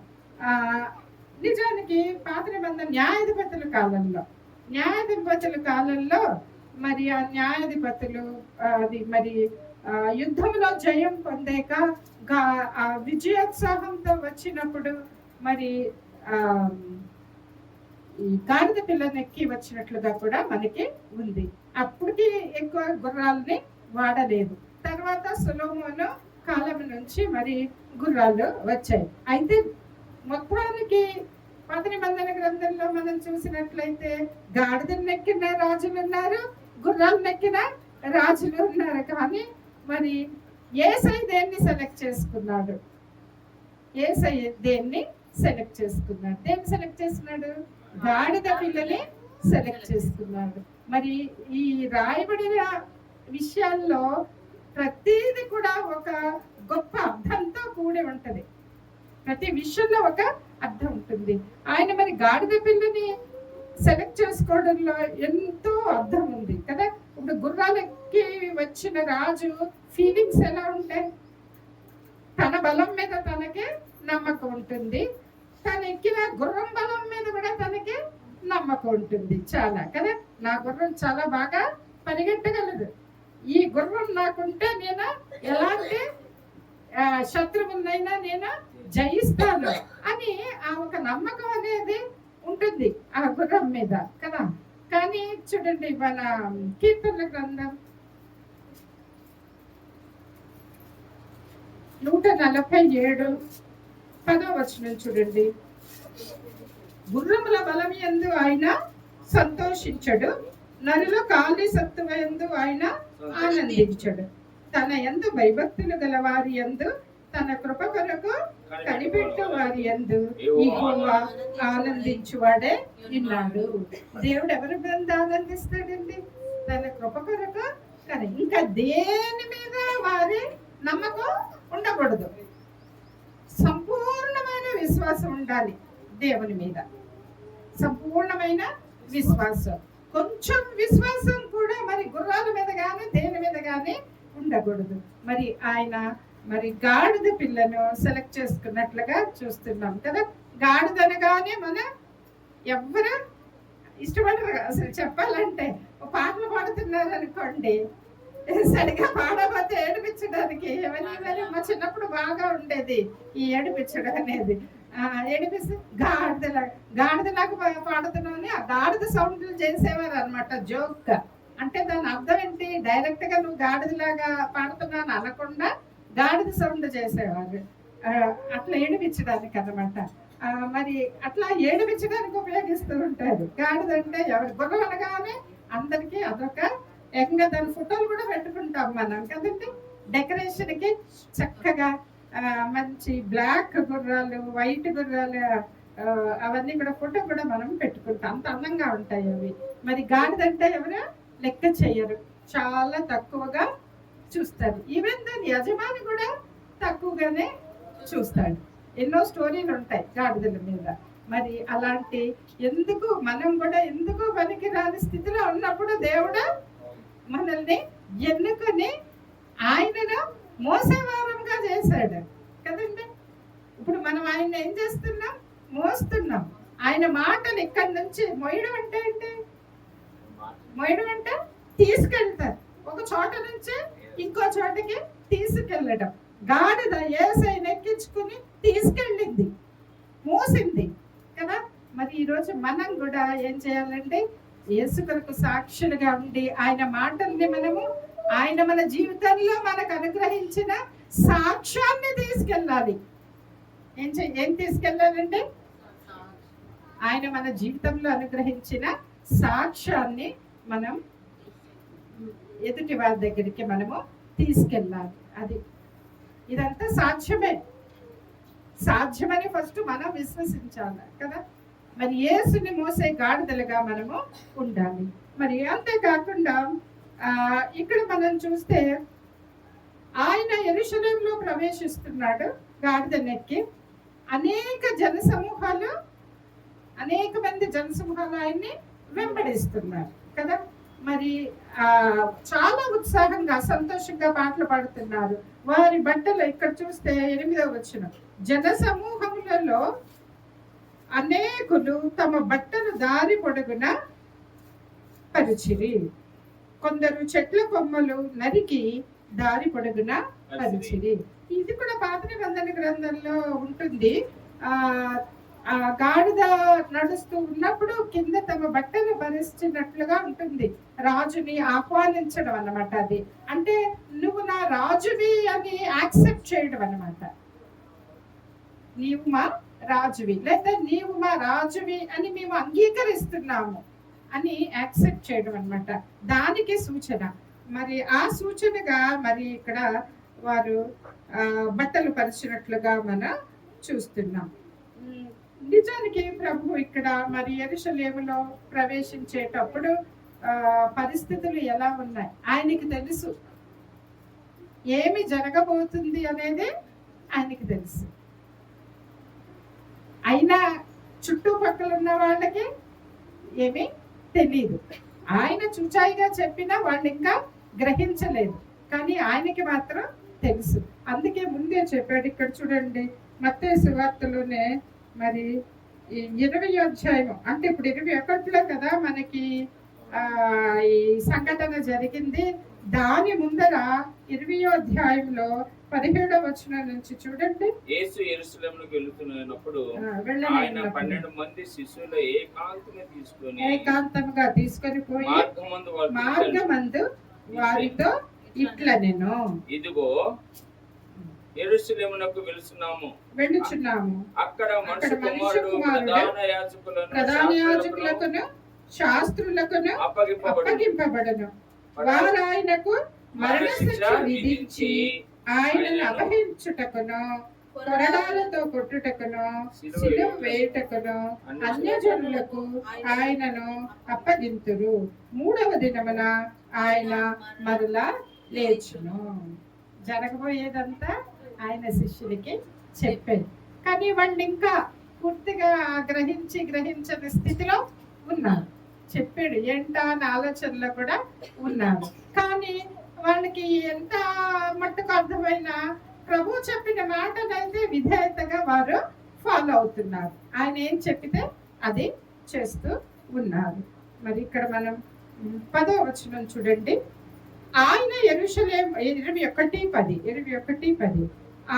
నిజానికి పాత నిబంధన న్యాయాధిపతుల కాలంలో మరి ఆ న్యాయాధిపతులు అది మరి యుద్ధంలో జయం పొందాక విజయోత్సాహంతో వచ్చినప్పుడు మరి ఈ గాడిద పిల్లనెక్కి వచ్చినట్లుగా కూడా మనకి ఉంది. అప్పటికి ఎక్కువ గుర్రాలని వాడలేదు. తర్వాత సొలొమోను కాలం నుంచి మరి గుర్రాలు వచ్చాయి. అయితే మొత్తానికి పాత నిబంధన గ్రంథంలో మనం చూసినట్లయితే గాడిదలు నెక్కిన రాజులు ఉన్నారు, గుర్రాలు నెక్కిన రాజులు ఉన్నారు. కానీ మరి యేసయ్య దేన్ని సెలెక్ట్ చేసుకున్నాడు? యేసయ్య దేన్ని సెలెక్ట్ చేసుకున్నాడు? దేన్ని సెలెక్ట్ చేసుకున్నాడు? గాడిద పిల్లని సెలెక్ట్ చేసుకున్నాడు. మరి ఈ రాయబడిన విషయాల్లో ప్రతిది కూడా ఒక గొప్ప అర్థంతో కూడి ఉంటది. ప్రతి విషయంలో ఒక అర్థం ఉంటుంది. ఆయన మరి గాడిద పిల్లని సెలెక్ట్ చేసుకోవడంలో ఎంతో అర్థం ఉంది కదా. ఇప్పుడు గుర్రాలకి వచ్చిన రాజు ఫీలింగ్స్ ఎలా ఉంటాయి? తన బలం మీద తనకి నమ్మకం ఉంటుంది, తను ఎక్కిన గుర్రం బలం మీద కూడా తనకి నమ్మకం ఉంటుంది చాలా కదా. నా గుర్రం చాలా బాగా పరిగెట్టగలదు, ఈ గుర్రం నాకుంటే నేను ఎలాంటి శత్రువులైనా నేను జయిస్తాను అని ఆ ఒక నమ్మకం అనేది ఉంటుంది ఆ గుర్రం మీద కదా. కానీ చూడండి, మన కీర్తనల గ్రంథం 147:10 చూడండి. గుర్రముల బలం యందు ఆయన సంతోషించడు, నరుల కాలి సత్తువ యందు ఆయన ఆనందించడు. తన యందు భయభక్తులు గల వారి యందు, తన కృప కొరకు కనిపెట్టు వారి యందు యెహోవా ఆనందించువాడే ఉన్నాడు. దేవుడు ఎవరి మీద ఆనందిస్తాడండి? తన కృప కొరకు. కానీ ఇంకా దేని మీద వారి నమ్మకం ఉండకూడదు. సంపూర్ణమైన విశ్వాసం ఉండాలి దేవుని మీద, సంపూర్ణమైన విశ్వాసం. కొంచెం విశ్వాసం కూడా మరి గుర్రాల మీద కానీ దేని మీద కానీ ఉండకూడదు. మరి ఆయన మరి గాడిద పిల్లను సెలెక్ట్ చేసుకున్నట్లుగా చూస్తున్నాం కదా. గాడిద అనగానే మనం ఎవరు ఇష్టపడరు అసలు. చెప్పాలంటే పాటలు పాడుతున్నారు అనుకోండి, సరిగా పాడబోతే ఏడిపించడానికి ఎవరి మా చిన్నప్పుడు బాగా ఉండేది ఈ ఏడిపించడం అనేది. ఏడిపిస్తే గాడిదలాగా పాడుతున్నామని ఆ గాడిద సౌండ్లు చేసేవారు అనమాట, జోక్. అంటే దాని అర్థం ఏంటి? డైరెక్ట్ గా నువ్వు గాడిదలాగా పాడుతున్నాను అనకుండా గాడిద సౌండ్ చేసేవారు, అట్లా ఏడిపించడానికి అనమాట. మరి అట్లా ఏడిపించడానికి ఉపయోగిస్తూ ఉంటారు. గాడిద అంటే ఎవరి గుర్రం అనగానే అందరికీ అదొక ఏకంగా దాని ఫోటోలు కూడా పెట్టుకుంటాం మనం కదండి. డెకరేషన్కి చక్కగా మంచి బ్లాక్ గుర్రాలు, వైట్ గుర్రాలు, అవన్నీ కూడా ఫోటో కూడా మనం పెట్టుకుంటాం. అంత అందంగా ఉంటాయి అవి. మరి గాడిదంటే ఎవరు లెక్క చెయ్యరు, చాలా తక్కువగా చూస్తారు. ఈవెన్ దాని యజమాని కూడా తక్కువగానే చూస్తాడు. ఎన్నో స్టోరీలు ఉంటాయి గాడిదల మీద. మరి అలాంటి ఎందుకు మనం కూడా ఎందుకు పనికి రాని స్థితిలో ఉన్నప్పుడు దేవుడు మనల్ని ఎన్నుకొని ఆయనను మోసేవారంగా చేశాడు కదండి. ఇప్పుడు మనం ఆయన ఏం చేస్తున్నాం? మోస్తున్నాం. ఆయన మాటలు ఇక్కడి నుంచి మోయడం అంటే ఏంటి? మోయడం అంటే తీసుకెళ్తారు, ఒక చోట నుంచి ఇంకో చోటకి తీసుకెళ్ళడం. గాడిద యేసయ్యను ఎక్కించుకుని తీసుకెళ్ళింది, మోసింది కదా. మరి ఈరోజు మనం కూడా ఏం చేయాలంటే యేసు కొరకు సాక్షులుగా ఉండి ఆయన మాటల్ని మనము, ఆయన మన జీవితంలో మనకు అనుగ్రహించిన సాక్ష్యాన్ని తీసుకెళ్ళాలి. ఏం తీసుకెళ్ళాలంటే ఆయన మన జీవితంలో అనుగ్రహించిన సాక్ష్యాన్ని మనం ఎదుటి వారి దగ్గరికి మనము తీసుకెళ్ళాలి. అది ఇదంతా సాధ్యమని ఫస్ట్ మనం విశ్వసించాలి కదా. మరి యేసుని మోసే గాడిదలుగా మనము ఉండాలి. మరి అంతేకాకుండా ఇక్కడ మనం చూస్తే ఆయన యెరూషలేములో ప్రవేశిస్తున్నాడు గాడిదనెక్కి. అనేక జన సమూహాలు అనేక మంది జనసమూహాలు ఆయన్ని వెంబడిస్తున్నారు కదా. మరి చాలా ఉత్సాహంగా సంతోషంగా పాటలు పాడుతున్నారు. వారి బట్టలు ఇక్కడ చూస్తే 8వ వచనం, జన సమూహములలో అనేకులు తమ బట్టలు దారి పొడుగున పరిచిరి. కొందరు చెట్ల కొమ్మలు నరికి దారి పొడుగున పరిచిరి. ఇది కూడా పాత నిబంధన గ్రంథంలో ఉంటుంది. ఆ గాడిద నడుస్తూ ఉన్నప్పుడు కింద తమ బట్టలు భరిస్తున్నట్లుగా ఉంటుంది. రాజుని ఆహ్వానించడం అన్నమాట. అది అంటే నువ్వు నా రాజువి అని యాక్సెప్ట్ చేయడం అన్నమాట. నీవు మా రాజువి, లేదా నీవు మా రాజువి అని మేము అంగీకరిస్తున్నాము అని యాక్సెప్ట్ చేయడం అన్నమాట. దానికి సూచన. మరి ఆ సూచనగా మరి ఇక్కడ వారు బట్టలు పరిచినట్లుగా మనం చూస్తున్నాం. నిజానికి ప్రభు ఇక్కడ మరి యెరూషలేములో ప్రవేశించేటప్పుడు పరిస్థితులు ఎలా ఉన్నాయి ఆయనకి తెలుసు. ఏమి జరగబోతుంది అనేది ఆయనకి తెలుసు. అయినా చుట్టుపక్కల ఉన్న వాళ్ళకి ఏమీ తెలియదు. ఆయన చూచాయిగా చెప్పినా వాళ్ళు ఇంకా గ్రహించలేదు, కానీ ఆయనకి మాత్రం తెలుసు. అందుకే ముందే చెప్పాడు. ఇక్కడ చూడండి, మత్తయి సువార్తలోనే మరి 20వ అధ్యాయం, అంటే ఇప్పుడు 21లో కదా మనకి ఈ సంఘటన జరిగింది. దాని ముందర 20వ అధ్యాయంలో 17వ వచనం నుంచి చూడండి. యేసు యెరూషలేముకు వెళ్తున్నప్పుడు ఆయన 12 మంది శిష్యులు ఏకాంతంగా తీసుకొని పోయి మార్గమందు వారితో ఇట్లా, నేను ఇదిగో యెరూషలేమునకు వెళ్ళుచున్నాము. అక్కడ మనుష్య కుమారుడు ప్రధాన యాజకులకును శాస్త్రులకును అప్పగింపబడును. వారు ఆయనకు మరణశిక్ష విధించి ఆయనను అపహరించుటకును, కొరడాలతో కొట్టుటకును, శిలువ వేయుటకును అన్యజనులకు ఆయనను అప్పగింతురు. 3వ దినమున ఆయన మరలా లేచును. జరగబోయేదంతా ఆయన శిష్యులకి చెప్పాడు. కానీ వాళ్ళు ఇంకా పూర్తిగా గ్రహించని స్థితిలో ఉన్నారు. చెప్పాడు ఏంటా అని ఆలోచనలో కూడా ఉన్నారు. కానీ వాళ్ళకి ఎంత మట్టుకు అర్థమైనా ప్రభు చెప్పిన మాటనైతే విధేయతగా వారు ఫాలో అవుతున్నారు. ఆయన ఏం చెప్పితే అది చేస్తూ ఉన్నారు. మరి ఇక్కడ మనం 10వ వచనం చూడండి. ఆయన యెరూషలేము 21:10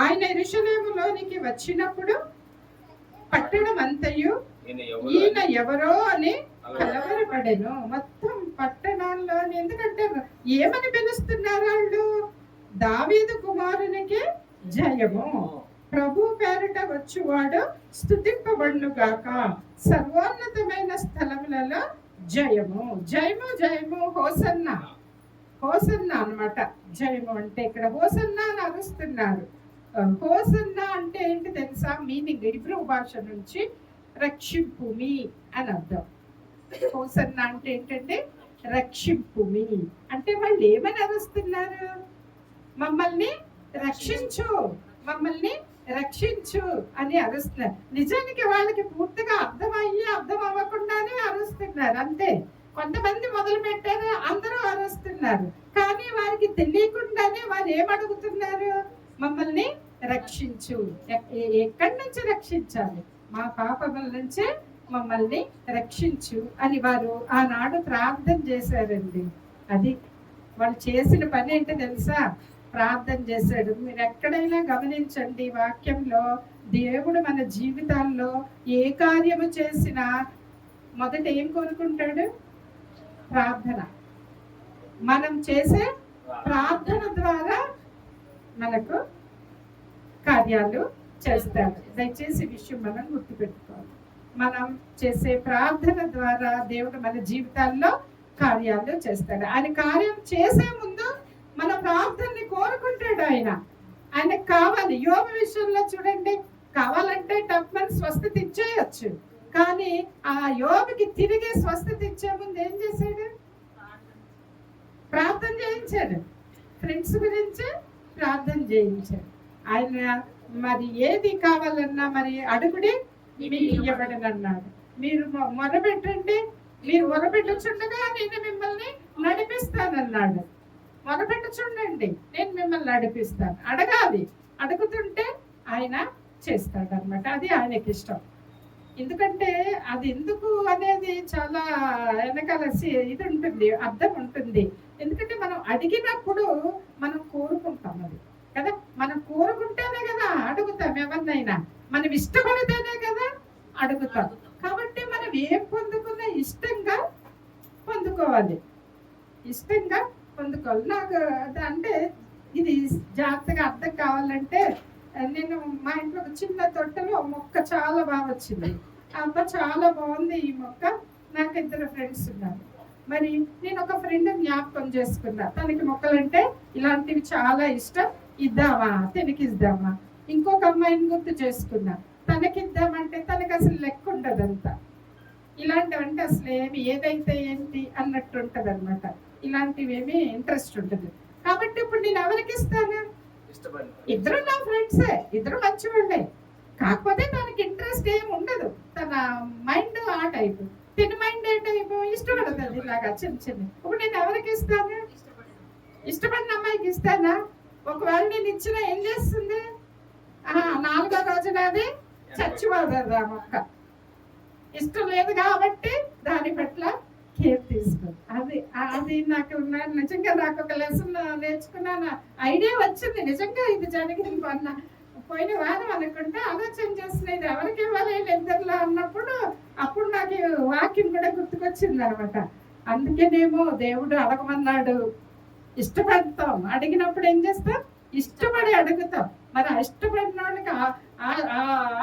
ఆయన యెరూషలేములోనికి వచ్చినప్పుడు పట్టణం అంతయు ఈయన ఎవరో అని కలవరపడెను. మొత్తం పట్టణాల్లో, ఎందుకంటే ఏమని పిలుస్తున్నారు వాళ్ళు? దావీదు కుమారునికి జయము, ప్రభు పేరిట వచ్చువాడు స్తుతింపబడును గాక, సర్వోన్నతమైన స్థలములలో జయము, జయము, జయము, హోసన్నా, హోసన్నా అన్నమాట. జయము అంటే ఇక్కడ హోసన్నా అని అరుస్తున్నారు. హోసన్నా అంటే ఏంటి తెలుసా? మీనింగ్ హీబ్రూ భాష నుంచి రక్షింపుమి అని అర్థం. హోసన్నా అంటే ఏంటంటే రక్షింపుమి అంటే వాళ్ళు ఏమని అరుస్తున్నారు? మమ్మల్ని రక్షించు, మమ్మల్ని రక్షించు అని అరుస్తున్నారు. నిజానికి వాళ్ళకి పూర్తిగా అర్థం అవ్వకుండానే అరుస్తున్నారు అంతే. కొంతమంది మొదలు పెట్టారు, అందరూ అరుస్తున్నారు. కానీ వారికి తెలియకుండానే వారు ఏమడుగుతున్నారు? మమ్మల్ని రక్షించు. ఎక్కడి నుంచి రక్షించాలి? మా పాపముల నుంచే మమ్మల్ని రక్షించు అని వారు ఆనాడు ప్రార్థన చేశారండి. అది వాళ్ళు చేసిన పని ఏంటో తెలుసా? ప్రార్థన చేశాడు. మీరు ఎక్కడైనా గమనించండి, వాక్యంలో దేవుడు మన జీవితాల్లో ఏ కార్యము చేసినా మొదట ఏం కోరుకుంటాడు? ప్రార్థన. మనం చేసే ప్రార్థన ద్వారా మనకు కార్యాలు చేస్తాడు. దయచేసి విషయం మనం గుర్తుపెట్టుకోవాలి. మనం చేసే ప్రార్థన ద్వారా దేవుడు మన జీవితాల్లో కార్యాలు చేస్తాడు. ఆయన కార్యం చేసే ముందు మన ప్రార్థనని కోరుకుంటాడు. ఆయనకు కావాలి. యోబు విషయంలో చూడండి, కావాలంటే టప్మని స్వస్థత ఇచ్చేయచ్చు. కానీ ఆ యోబుకి తిరిగి స్వస్థత ఇచ్చే ముందు ఏం చేశాడు? ప్రార్థన చేయించాడు. ఫ్రెండ్స్ గురించి ప్రార్థన చేయించాడు. ఆయన మరి ఏది కావాలన్నా మరి అడుగుడి మీకు ఇవ్వబడనన్నాడు. మీరు మొరపెట్టండి, మీరు మొరపెట్టుచుండగా నేను మిమ్మల్ని నడిపిస్తానన్నాడు. మొరపెట్టుచుండండి, నేను మిమ్మల్ని నడిపిస్తాను. అడగాలి, అడుగుతుంటే ఆయన చేస్తాడు అనమాట. అది ఆయనకి ఇష్టం. ఎందుకంటే అది ఎందుకు అనేది చాలా వెనకాల ఇది ఉంటుంది, అర్థం ఉంటుంది. ఎందుకంటే మనం అడిగినప్పుడు మనం కోరుకుంటాం అది కదా. మనం కోరుకుంటేనే కదా అడుగుతాం ఎవరినైనా, మనం ఇష్టపడితేనే కదా అడుగుతాం. కాబట్టి మనం ఏం పొందుకున్నా ఇష్టంగా పొందుకోవాలి, ఇష్టంగా పొందుకోవాలి. నాకు అంటే ఇది జాగ్రత్తగా అర్థం కావాలంటే, నేను మా ఇంట్లో ఒక చిన్న తొట్టెలో మొక్క చాలా బాగా వచ్చింది. అమ్మ చాలా బాగుంది ఈ మొక్క. నాకు 2 ఫ్రెండ్స్ ఉన్నారు. మరి నేను ఒక ఫ్రెండ్ జ్ఞాపకం చేసుకున్నా, తనకి మొక్కలంటే ఇలాంటివి చాలా ఇష్టం, ఇద్దామా తినకిద్దామా. ఇంకొక అమ్మాయిని గుర్తు చేసుకున్నా, తనకిద్దామంటే తనకి అసలు లెక్క ఉండదంతా. ఇలాంటివంటే అసలు ఏమి ఏదైతే ఏంటి అన్నట్టు ఉంటుంది అనమాట. ఇలాంటివి ఏమి ఇంట్రెస్ట్ ఉంటుంది. కాబట్టి ఇప్పుడు నేను ఎవరికి ఇస్తాను? ఇద్దరు నా ఫ్రెండ్సే, ఇద్దరు మంచివాళ్ళే. కాకపోతే తనకి ఇంట్రెస్ట్ ఏమి ఉండదు, తన మైండ్ ఆ టైపు, తిన మైండ్ ఏ టైపు ఇష్టపడుతుంది ఇలాగా చిన్న చిన్న. ఇప్పుడు నేను ఎవరికి ఇస్తాను? ఇష్టపడిన అమ్మాయికి ఇస్తానా? ఒకవేళ నేను ఇచ్చిన ఏం చేస్తుంది? 4వ రోజున అది చచ్చిపోతుంది ఆ మొక్క. ఇష్టం లేదు కాబట్టి దాని పట్ల కేర్ తీసుకో. అది నాకు నిజంగా నాకు ఒక లెసన్ నేర్చుకున్నాను, ఐడియా వచ్చింది. నిజంగా ఇది జరిగింది మొన్న పోయిన వారం అనుకుంటే ఆలోచన చేస్తున్నా, ఇది ఎవరికి ఇవ్వాలి ఇద్దరులో అన్నప్పుడు అప్పుడు నాకు వాక్యం కూడా గుర్తుకొచ్చింది అనమాట. అందుకేనేమో దేవుడు అడగమన్నాడు. ఇష్టపడతాం, అడిగినప్పుడు ఏం చేస్తాం? ఇష్టపడి అడుగుతాం. మరి ఇష్టపడిన వాళ్ళకి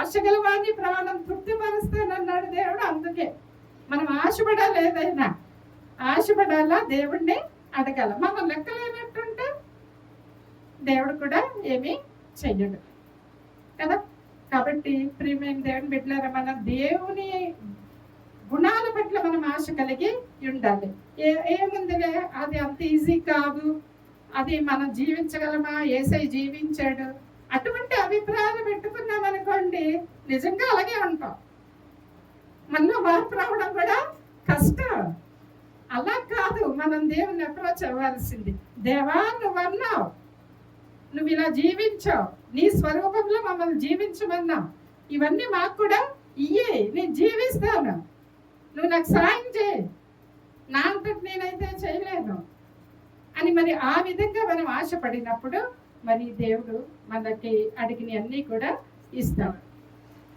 ఆశగల వాడిని ప్రాణం తృప్తిపరుస్తానన్నాడు దేవుడు. అందుకే మనం ఆశపడాలి, ఏదైనా ఆశపడాలా, దేవుణ్ణి అడగాల. మనం లెక్కలు ఏమిటుంటే దేవుడు కూడా ఏమీ చెయ్యడు కదా. కాబట్టి ప్రియమైన దేవుని బిడ్డలారా, మన దేవుని గుణాల పట్ల మనం ఆశ కలిగి ఉండాలి. ఏముందిలే అది అంత ఈజీ కాదు, అది మనం జీవించగలమా, యేసయ్య జీవించాడు, అటువంటి అభిప్రాయాలు పెట్టుకున్నాం అనుకోండి, నిజంగా అలాగే ఉంటాం. మనలో మార్పు రావడం కూడా కష్టం. అలా కాదు, మనం దేవుని అప్రోచ్ అవ్వాల్సింది. దేవా నువ్వన్నావు, నువ్వు ఇలా జీవించావు, నీ స్వరూపంలో మమ్మల్ని జీవించమన్నావు, ఇవన్నీ మాకు కూడా ఇయ్యే, నేను జీవిస్తాను, నువ్వు నాకు సాయం చేయి, నా అంతటి నేనైతే చేయలేను అని. మరి ఆ విధంగా మనం ఆశపడినప్పుడు మరి దేవుడు మనకి అడిగిన అన్నీ కూడా ఇస్తాడు.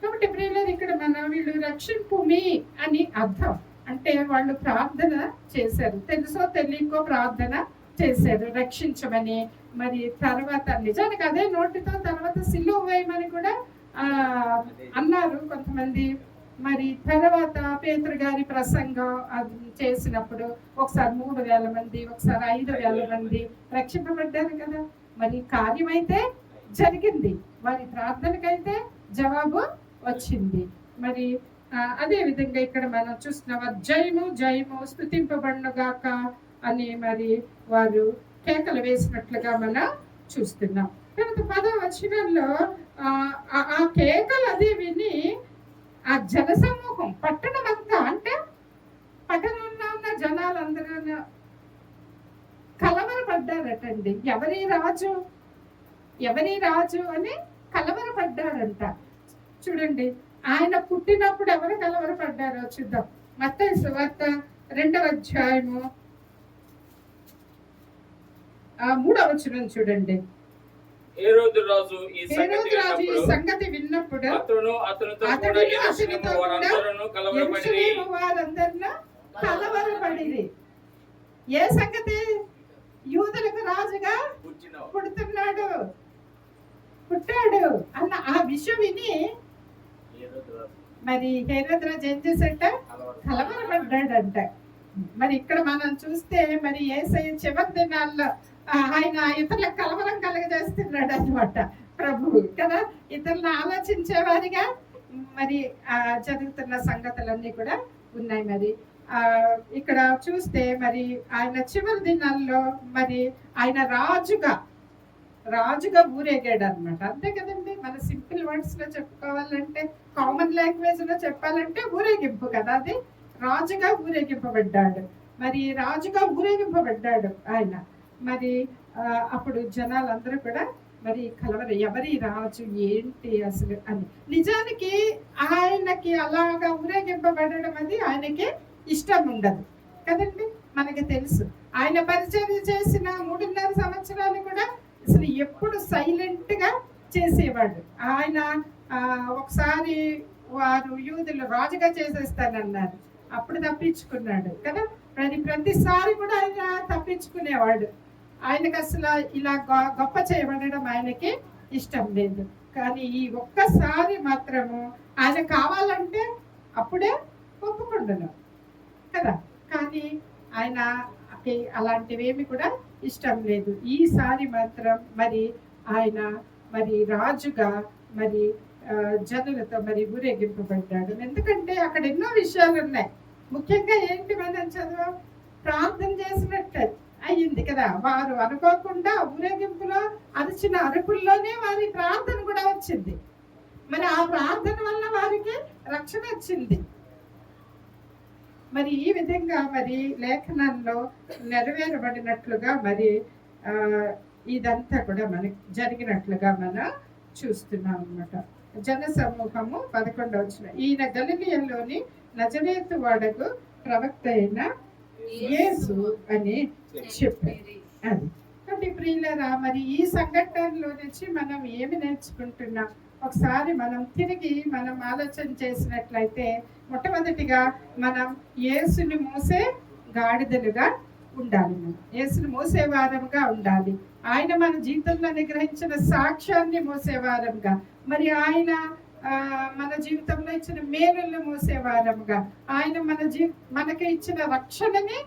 కాబట్టి ప్రియులారా, ఇక్కడ వీళ్ళు రక్షింపు మీ అని అర్థం. అంటే వాళ్ళు ప్రార్థన చేశారు, తెలుసో తెలియకో ప్రార్థన చేశారు రక్షించమని. మరి తర్వాత నిజానికి అదే నోటితో తర్వాత సిలువ వేయమని కూడా అన్నారు కొంతమంది. మరి తర్వాత పేతురు గారి ప్రసంగం చేసినప్పుడు ఒకసారి 3,000 మంది, ఒకసారి 5,000 మంది రక్షింపబడ్డారు కదా. మరి కార్యమైతే జరిగింది, వారి ప్రార్థనకైతే జవాబు వచ్చింది. మరి అదే విధంగా ఇక్కడ మనం చూస్తున్నాం, జయము జయము స్తుతింపబడునుగాక అని మరి వారు కేకలు వేసినట్లుగా మనం చూస్తున్నాం. తర్వాత 10వ వచనంలో ఆ కేకలు అది విని ఆ జనసమూహం, పట్టణం అంతా, అంటే పట్టణంలో ఉన్న జనాలందరూ కలవరపడ్డారటండి. ఎవరి రాజు అని కలవరపడ్డారంట. చూడండి, ఆయన పుట్టినప్పుడు ఎవరు కలవరపడ్డారో చూద్దాం. మత్తయి సువార్త 2వ అధ్యాయము 3వ వచనం చూడండి. హేరోదు రాజు ఈ సంగతి విన్నప్పుడు అతనితో వారందరూ కలవరపడిరి. ఏ సంగతి? యూదులకు రాజుగా పుట్టాడు అన్న ఆ విషయం విని మరి హేరోదు రాజు ఏం చేశాట? కలవరపడ్డాడంట. మరి ఇక్కడ మనం చూస్తే మరి యేసయ్య చివరి దినాల్లో ఆయన ఇతరులకు కలవరం కలగజేస్తున్నాడు అన్నమాట ప్రభువు కదా. ఇతరులను ఆలోచించేవారిగా మరి జరుగుతున్న సంగతులన్నీ కూడా ఉన్నాయి. మరి ఇక్కడ చూస్తే మరి ఆయన చివరి దినాల్లో మరి ఆయన రాజుగా రాజుగా ఊరేగాడు అనమాట. అంతే కదండి, మన సింపుల్ వర్డ్స్ లో చెప్పుకోవాలంటే, కామన్ లాంగ్వేజ్ లో చెప్పాలంటే ఊరేగింపు కదా అది. రాజుగా ఊరేగింపబడ్డాడు. మరి రాజుగా ఊరేగింపబడ్డాడు ఆయన. మరి అప్పుడు జనాలందరూ కూడా మరి కలవరు, ఎవరి రాజు ఏంటి అసలు అని. నిజానికి ఆయనకి అలాగా ఊరేగింపబడడం అది ఆయనకి ఇష్టం ఉండదు కదండి. మనకి తెలుసు ఆయన పరిచర్య చేసిన 3.5 సంవత్సరాలు కూడా అసలు ఎప్పుడు సైలెంట్ గా చేసేవాడు ఆయన. ఒకసారి వారు యూదులు రాజుగా చేసేస్తానన్నారు, అప్పుడు తప్పించుకున్నాడు కదా. ప్రతిసారి కూడా ఆయన తప్పించుకునేవాడు. ఆయనకు అసలు ఇలా గొప్ప చేయబడడం ఆయనకి ఇష్టం లేదు. కానీ ఈ ఒక్కసారి మాత్రము ఆయన కావాలంటే అప్పుడే ఒప్పుకుంటున్నాం కదా. కానీ ఆయన అలాంటివేమి కూడా ఇష్టం లేదు. ఈసారి మాత్రం మరి ఆయన మరి రాజుగా మరి జనులతో మరి ఊరేగింపబడ్డాడు. ఎందుకంటే అక్కడ ఎన్నో విషయాలు ఉన్నాయి. ముఖ్యంగా ఏంటి, మనం చదువు ప్రార్థన చేసినట్టు అయ్యింది కదా. వారు అనుకోకుండా ఊరేగింపులో అరిచిన అరుపుల్లోనే వారి ప్రార్థన కూడా వచ్చింది. మరి ఆ ప్రార్థన వల్ల వారికి రక్షణ వచ్చింది. మరి ఈ విధంగా మరి లేఖనాల్లో నెరవేరబడినట్లుగా మరి ఇదంతా కూడా మనకి జరిగినట్లుగా మనం చూస్తున్నాం అన్నమాట. జన సమూహము 11వ వచనం, ఈయన గలిలయలోని నజరేతు వాడకు ప్రవక్త అయిన యేసు అని చెప్పారు. అది కాబట్టి ప్రియులరా, మరి ఈ సంఘటనలో నుంచి మనం ఏమి నేర్చుకుంటున్నాం ఒకసారి మనం తిరిగి మనం ఆలోచన చేసినట్లయితే, మొట్టమొదటిగా మనం యేసుని మోసే గాడిదలుగా ఉండాలి. మనం యేసుని మోసేవారంగా ఉండాలి. ఆయన మన జీవితంలో నిగ్రహించిన సాక్ష్యాన్ని మోసేవారంగా, మరి ఆయన మన జీవితంలో ఇచ్చిన మేలులను మోసేవారముగా, ఆయన మనకి ఇచ్చిన రక్షణని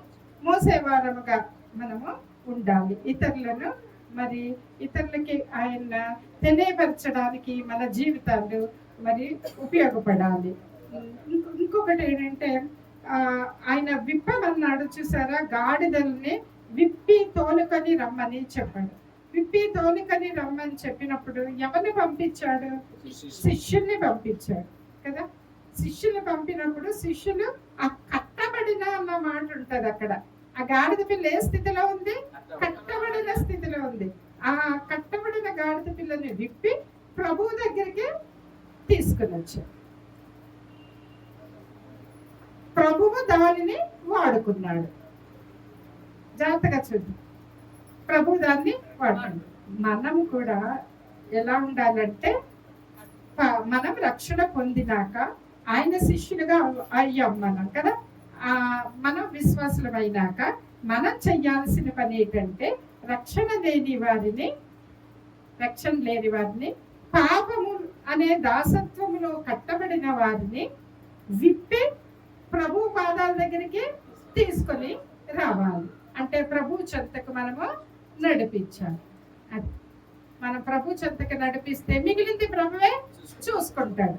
మోసేవారముగా మనము ఉండాలి. ఇతరులకి ఆయన తెలియపరచడానికి మన జీవితాలు మరి ఉపయోగపడాలి. ఇంకొకటి ఏంటంటే, ఆయన విప్పమన్నాడు చూసారా, గాడిదల్ని విప్పి తోలుకొని రమ్మని చెప్పాడు. విప్పి తోలుకొని రమ్మని చెప్పినప్పుడు ఎవరిని పంపించాడు? శిష్యుల్ని పంపించాడు కదా. శిష్యులు పంపినప్పుడు శిష్యులు ఆ కట్టబడిన అన్న మాట ఉంటది అక్కడ. ఆ గాడిద పిల్ల ఏ స్థితిలో ఉంది? కట్టబడిన స్థితిలో ఉంది. ఆ కట్టబడిన గాడిద పిల్లని విప్పి ప్రభువు దగ్గరికి తీసుకుని వచ్చాడు. ప్రభువు దానిని వాడుకున్నాడు. జాగ్రత్తగా చూద్దాం, ప్రభు దాన్ని వాడుకున్నాడు. మనం కూడా ఎలా ఉండాలంటే, మనం రక్షణ పొందినాక ఆయన శిష్యులుగా అయ్యాం మనం కదా. మనం విశ్వాసులం అయినాక మనం చెయ్యాల్సిన పని ఏంటంటే, రక్షణ లేని వారిని పాపము అనే దాసత్వములో కట్టబడిన వారిని విప్పి ప్రభు పాదాల దగ్గరికి తీసుకొని రావాలి. అంటే ప్రభు చెంతకు మనము నడిపించాలి. అది మనం ప్రభు చెంతకు నడిపిస్తే మిగిలింది ప్రభువే చూసుకుంటాడు.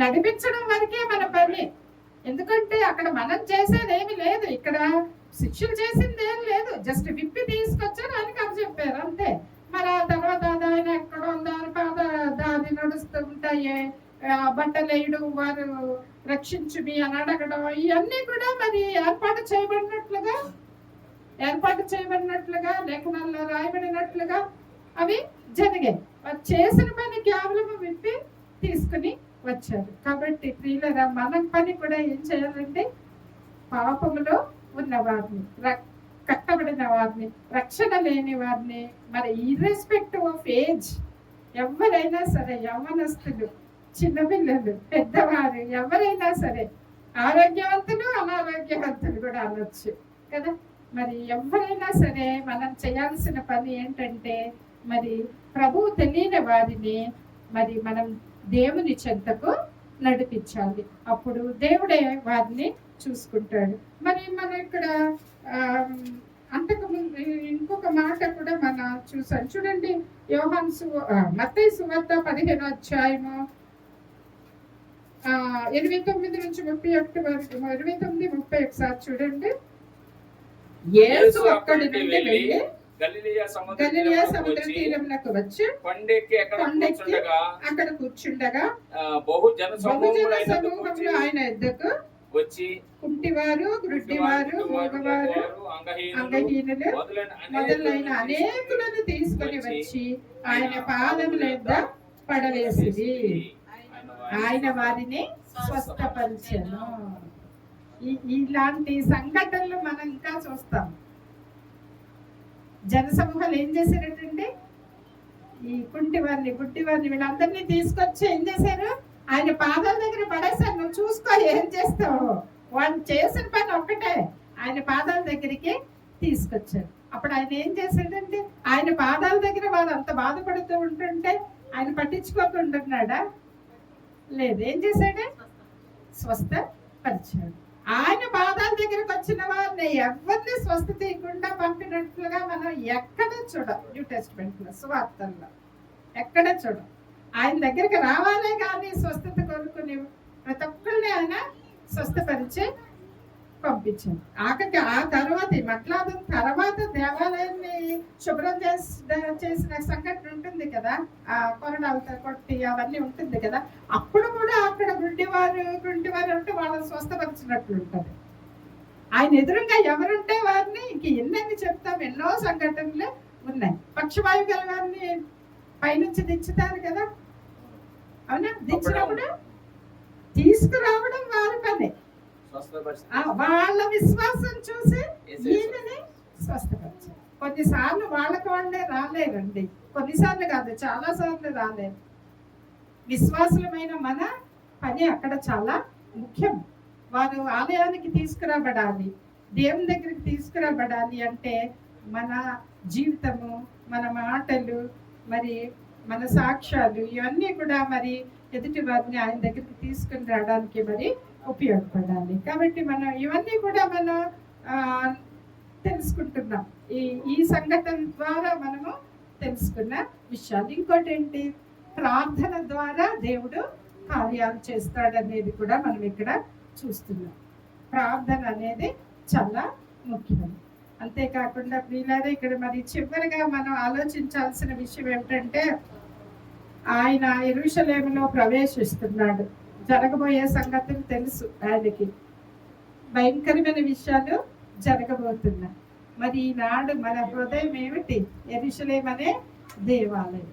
నడిపించడం వరకే మన పని. ఎందుకంటే అక్కడ మనం చేసేది ఏమి లేదు, ఇక్కడ శిక్షలు చేసింది ఏం లేదు. జస్ట్ విప్పి తీసుకొచ్చారు, ఆయనకి అది చెప్పారు అంతే. మరి ఆ తర్వాత ఆయన ఎక్కడో దారి నడుస్తూ ఉంటాయి, బట్టలు వేయడం, వారు రక్షించుమి అని అడగడం, ఇవన్నీ కూడా మరి ఏర్పాటు చేయబడినట్లుగా లేఖనాల్లో రాయబడినట్లుగా అవి జరిగాయి. వారు చేసిన పని కేవలం విప్పి తీసుకుని వచ్చారు. కాబట్టి ప్రియులరా, మన పని కూడా ఏం చేయాలంటే, పాపములో ఉన్న వారిని, కట్టబడిన వారిని, రక్షణ లేని వారిని, మరి ఇర్రెస్పెక్టివ్ ఆఫ్ ఏజ్, ఎవరైనా సరే, యవ్వనస్తులు, చిన్నపిల్లలు, పెద్దవారు, ఎవరైనా సరే, ఆరోగ్యవంతులు, అనారోగ్యవంతులు కూడా అనొచ్చు కదా. మరి ఎవరైనా సరే మనం చేయాల్సిన పని ఏంటంటే, మరి ప్రభువు తెలియని వారిని మరి మనం దేవుని చెంతకు నడిపించాలి. అప్పుడు దేవుడే వారిని చూసుకుంటాడు. మరి మనం ఇక్కడ అంతకుముందు ఇంకొక మాట కూడా మనం చూసాం. చూడండి, మత్తయి సువార్త 15వ అధ్యాయము 29 నుంచి 31 వరకు, 29, 30 ఒకసారి చూడండి. యేసు అక్కడి నుండి వెళ్ళి గలిలయ సముద్ర గలిలయ తీరమునకు సముద్ర వచ్చి తీరమునకు వచ్చి కొండెక్కి అక్కడ కూర్చుండగా బహు జన బహుజన సమూహములు సమూహంలో ఆయన ఎద్దకు వచ్చి కుంటివారు, గ్రుడ్డివారు, మూగవారు, అంగహీనులు మొదలైన అనేకులను తీసుకొని వచ్చి ఆయన పాదముల యొద్ద పడవేసిరి. ఆయన వారిని స్వస్థపరిచెను. ఇలాంటి సంఘటనలు మనం ఇంకా చూస్తాం. జనసమూహాలు ఏం చేశారటండి, ఈ కుంటివారిని, గుడ్డివారిని వీళ్ళందరినీ తీసుకొచ్చి ఏం చేశారు, ఆయన పాదాల దగ్గర పడేశారు. నువ్వు చూసుకో ఏం చేస్తావు. వాళ్ళు చేసిన పని ఒక్కటే, ఆయన పాదాల దగ్గరికి తీసుకొచ్చారు. అప్పుడు ఆయన ఏం చేశాడంటే, ఆయన పాదాల దగ్గర వాళ్ళు అంత బాధపడుతూ ఉంటుంటే ఆయన పట్టించుకోకుండా లేదు. ఏం చేశాడు, స్వస్థపరిచాడు. ఆయన పాదాల దగ్గరకు వచ్చిన వారిని ఎవరిని స్వస్థ చేయకుండా పంపినట్లుగా మనం ఎక్కడ చూడం. న్యూ టెస్ట్మెంట్ లో, సువార్తల్లో ఎక్కడ చూడం. ఆయన దగ్గరికి రావాలే కానీ స్వస్థత కోరుకుని ప్రతి ఒక్కరిని ఆయన స్వస్థపరిచి పంపించాడు. ఆఖరికి ఆ తర్వాత మట్లాదం తర్వాత దేవాలయాన్ని శుభ్రం చేసిన సంఘటన ఉంటుంది కదా, ఆ కొరడాలతో కొట్టి అవన్నీ ఉంటుంది కదా. అప్పుడు కూడా అక్కడ గుంటివారు అంటే వాళ్ళని స్వస్థపరిచినట్లు ఉంటుంది. ఆయన ఎదురుగా ఎవరుంటే వారిని ఇంక ఎన్నెన్ని చెప్తాం. ఎన్నో సంఘటనలు ఉన్నాయి. పక్షవాయు గల వారిని పైనుంచి దించుతారు కదా, అవునా? దించినప్పుడు తీసుకురావడం వారి పని. వాళ్ళ విశ్వాసం చూసి ఈయనని స్వస్థపరిచారు. కొన్నిసార్లు వాళ్ళకి వాళ్ళే రాలేరండి, కొన్నిసార్లు కాదు చాలా సార్లు రాలేరు. విశ్వాసులమైన మన పని అక్కడ చాలా ముఖ్యం. వారు ఆలయానికి తీసుకురాబడాలి, దేవుని దగ్గరికి తీసుకురాబడాలి అంటే మన జీవితము, మన మాటలు, మరి మన సాక్ష్యాలు ఇవన్నీ కూడా మరి ఎదుటి వారిని ఆయన దగ్గరికి తీసుకుని రావడానికి మరి ఉపయోగపడాలి. కాబట్టి మనం ఇవన్నీ కూడా మనం తెలుసుకుంటున్నాం. ఈ సంఘటన ద్వారా మనము తెలుసుకున్న విషయాలు. ఇంకోటి ఏంటి, ప్రార్థన ద్వారా దేవుడు కార్యాలు చేస్తాడనేది కూడా మనం ఇక్కడ చూస్తున్నాం. ప్రార్థన అనేది చాలా ముఖ్యం. అంతేకాకుండా ప్రియులారా, ఇక్కడ మరి చివరిగా మనం ఆలోచించాల్సిన విషయం ఏమిటంటే, ఆయన యెరూషలేములో ప్రవేశిస్తున్నాడు. జరగబోయే సంగతులు తెలుసు ఆయనకి, భయంకరమైన విషయాలు జరగబోతున్నాయి. మరి ఈనాడు మన హృదయం ఏమిటి, యెరూషలేము అనే దేవాలయం.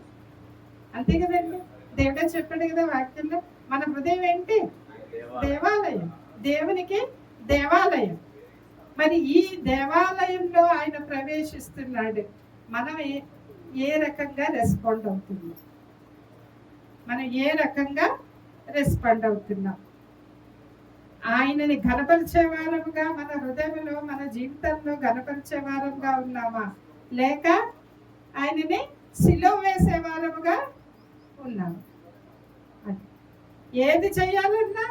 అంతే కదండి, దేవుడే చెప్పాడు కదా వాక్యంలో, మన హృదయం ఏంటి, దేవాలయం, దేవునికి దేవాలయం. మరి ఈ దేవాలయంలో ఆయన ప్రవేశిస్తున్నాడు. మనం ఏ రకంగా రెస్పాండ్ అవుతున్నాం, మనం ఏ రకంగా రెస్పాండ్ అవుతున్నాం? ఆయనని ఘనపరిచే వారముగా మన హృదయంలో, మన జీవితంలో ఘనపరిచే వారముగా ఉన్నామా, లేక ఆయనని సిలువ వేసే వారముగా ఉన్నాము? ఏది చేయాలన్నా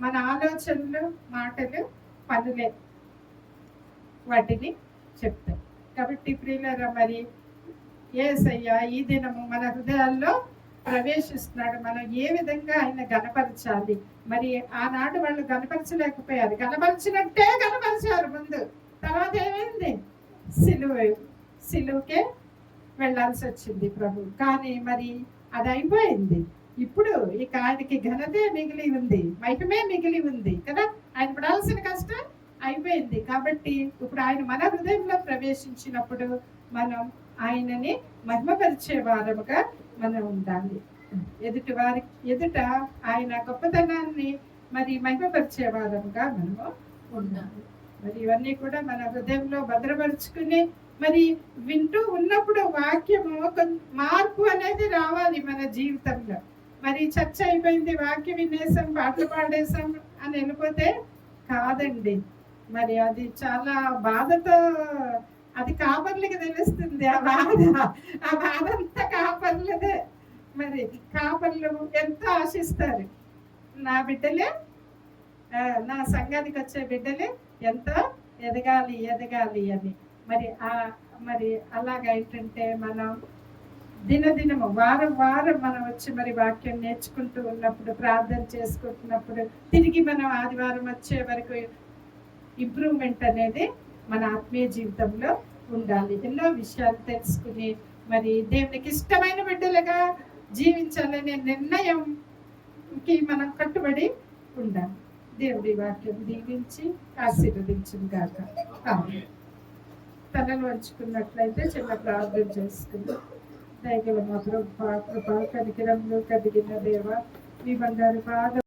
మన ఆలోచనలు, మాటలు, పనులే వాటిని చెప్తాయి. కాబట్టి ప్రియులారా, మరి యేసయ్య ఈ దినము మన హృదయాల్లో ప్రవేశిస్తున్నాడు. మనం ఏ విధంగా ఆయన గణపరచాలి? మరి ఆనాడు వాళ్ళు గణపరచలేకపోయారు, గణపరిచినట్టే గణపరిచారు ముందు. తర్వాత ఏమైంది, సిలువకే వెళ్ళాల్సి వచ్చింది ప్రభు. కానీ మరి అది అయిపోయింది. ఇప్పుడు ఇక ఆయనకి ఘనతే మిగిలి ఉంది, మహిమే మిగిలి ఉంది కదా. ఆయన పడాల్సిన కష్టం అయిపోయింది. కాబట్టి ఇప్పుడు ఆయన మన హృదయంలో ప్రవేశించినప్పుడు మనం ఆయనని మహిమపరిచే వారముగా మనం ఉండాలి. ఎదుట ఆయన గొప్పతనాన్ని మరి మహిమపరిచే వారముగా మనము ఉండాలి. మరి ఇవన్నీ కూడా మన హృదయంలో భద్రపరుచుకుని మరి వింటూ ఉన్నప్పుడు వాక్యము మార్పు అనేది రావాలి మన జీవితంలో. మరి చర్చ అయిపోయింది, వాక్యం వినేసాం, పాటలు పాడేసాం అని వెళ్ళిపోతే కాదండి. మరి అది చాలా బాధతో, అది కాపర్లకి తెలుస్తుంది ఆ బాధ అంతా కాపర్లదే. మరి కాపర్లు ఎంతో ఆశిస్తారు, నా బిడ్డలే, నా సంఘానికి వచ్చే బిడ్డలే ఎంతో ఎదగాలి అని. మరి అలాగ ఏంటంటే మనం దినదినము వారం మనం వచ్చి మరి వాక్యం నేర్చుకుంటూ ఉన్నప్పుడు, ప్రార్థన చేసుకుంటున్నప్పుడు, తిరిగి మనం ఆదివారం వచ్చే వరకు ఇంప్రూవ్మెంట్ అనేది మన ఆత్మీయ జీవితంలో ఉండాలి. ఎన్నో విషయాలు తెలుసుకుని మరి దేవునికి ఇష్టమైన బిడ్డలుగా జీవించాలనే నిర్ణయంకి మనం కట్టుబడి ఉండాలి. దేవుడి వాక్యం దీవించి ఆశీర్వదించును గాక. ఆమేన్. తలలు వంచుకున్నట్లయితే చిన్న ప్రార్థన చేసుకుందాం. దయగల మా ప్రభు కృపా కనికరములు కలిగిన దేవ, మీ బంగారు పాద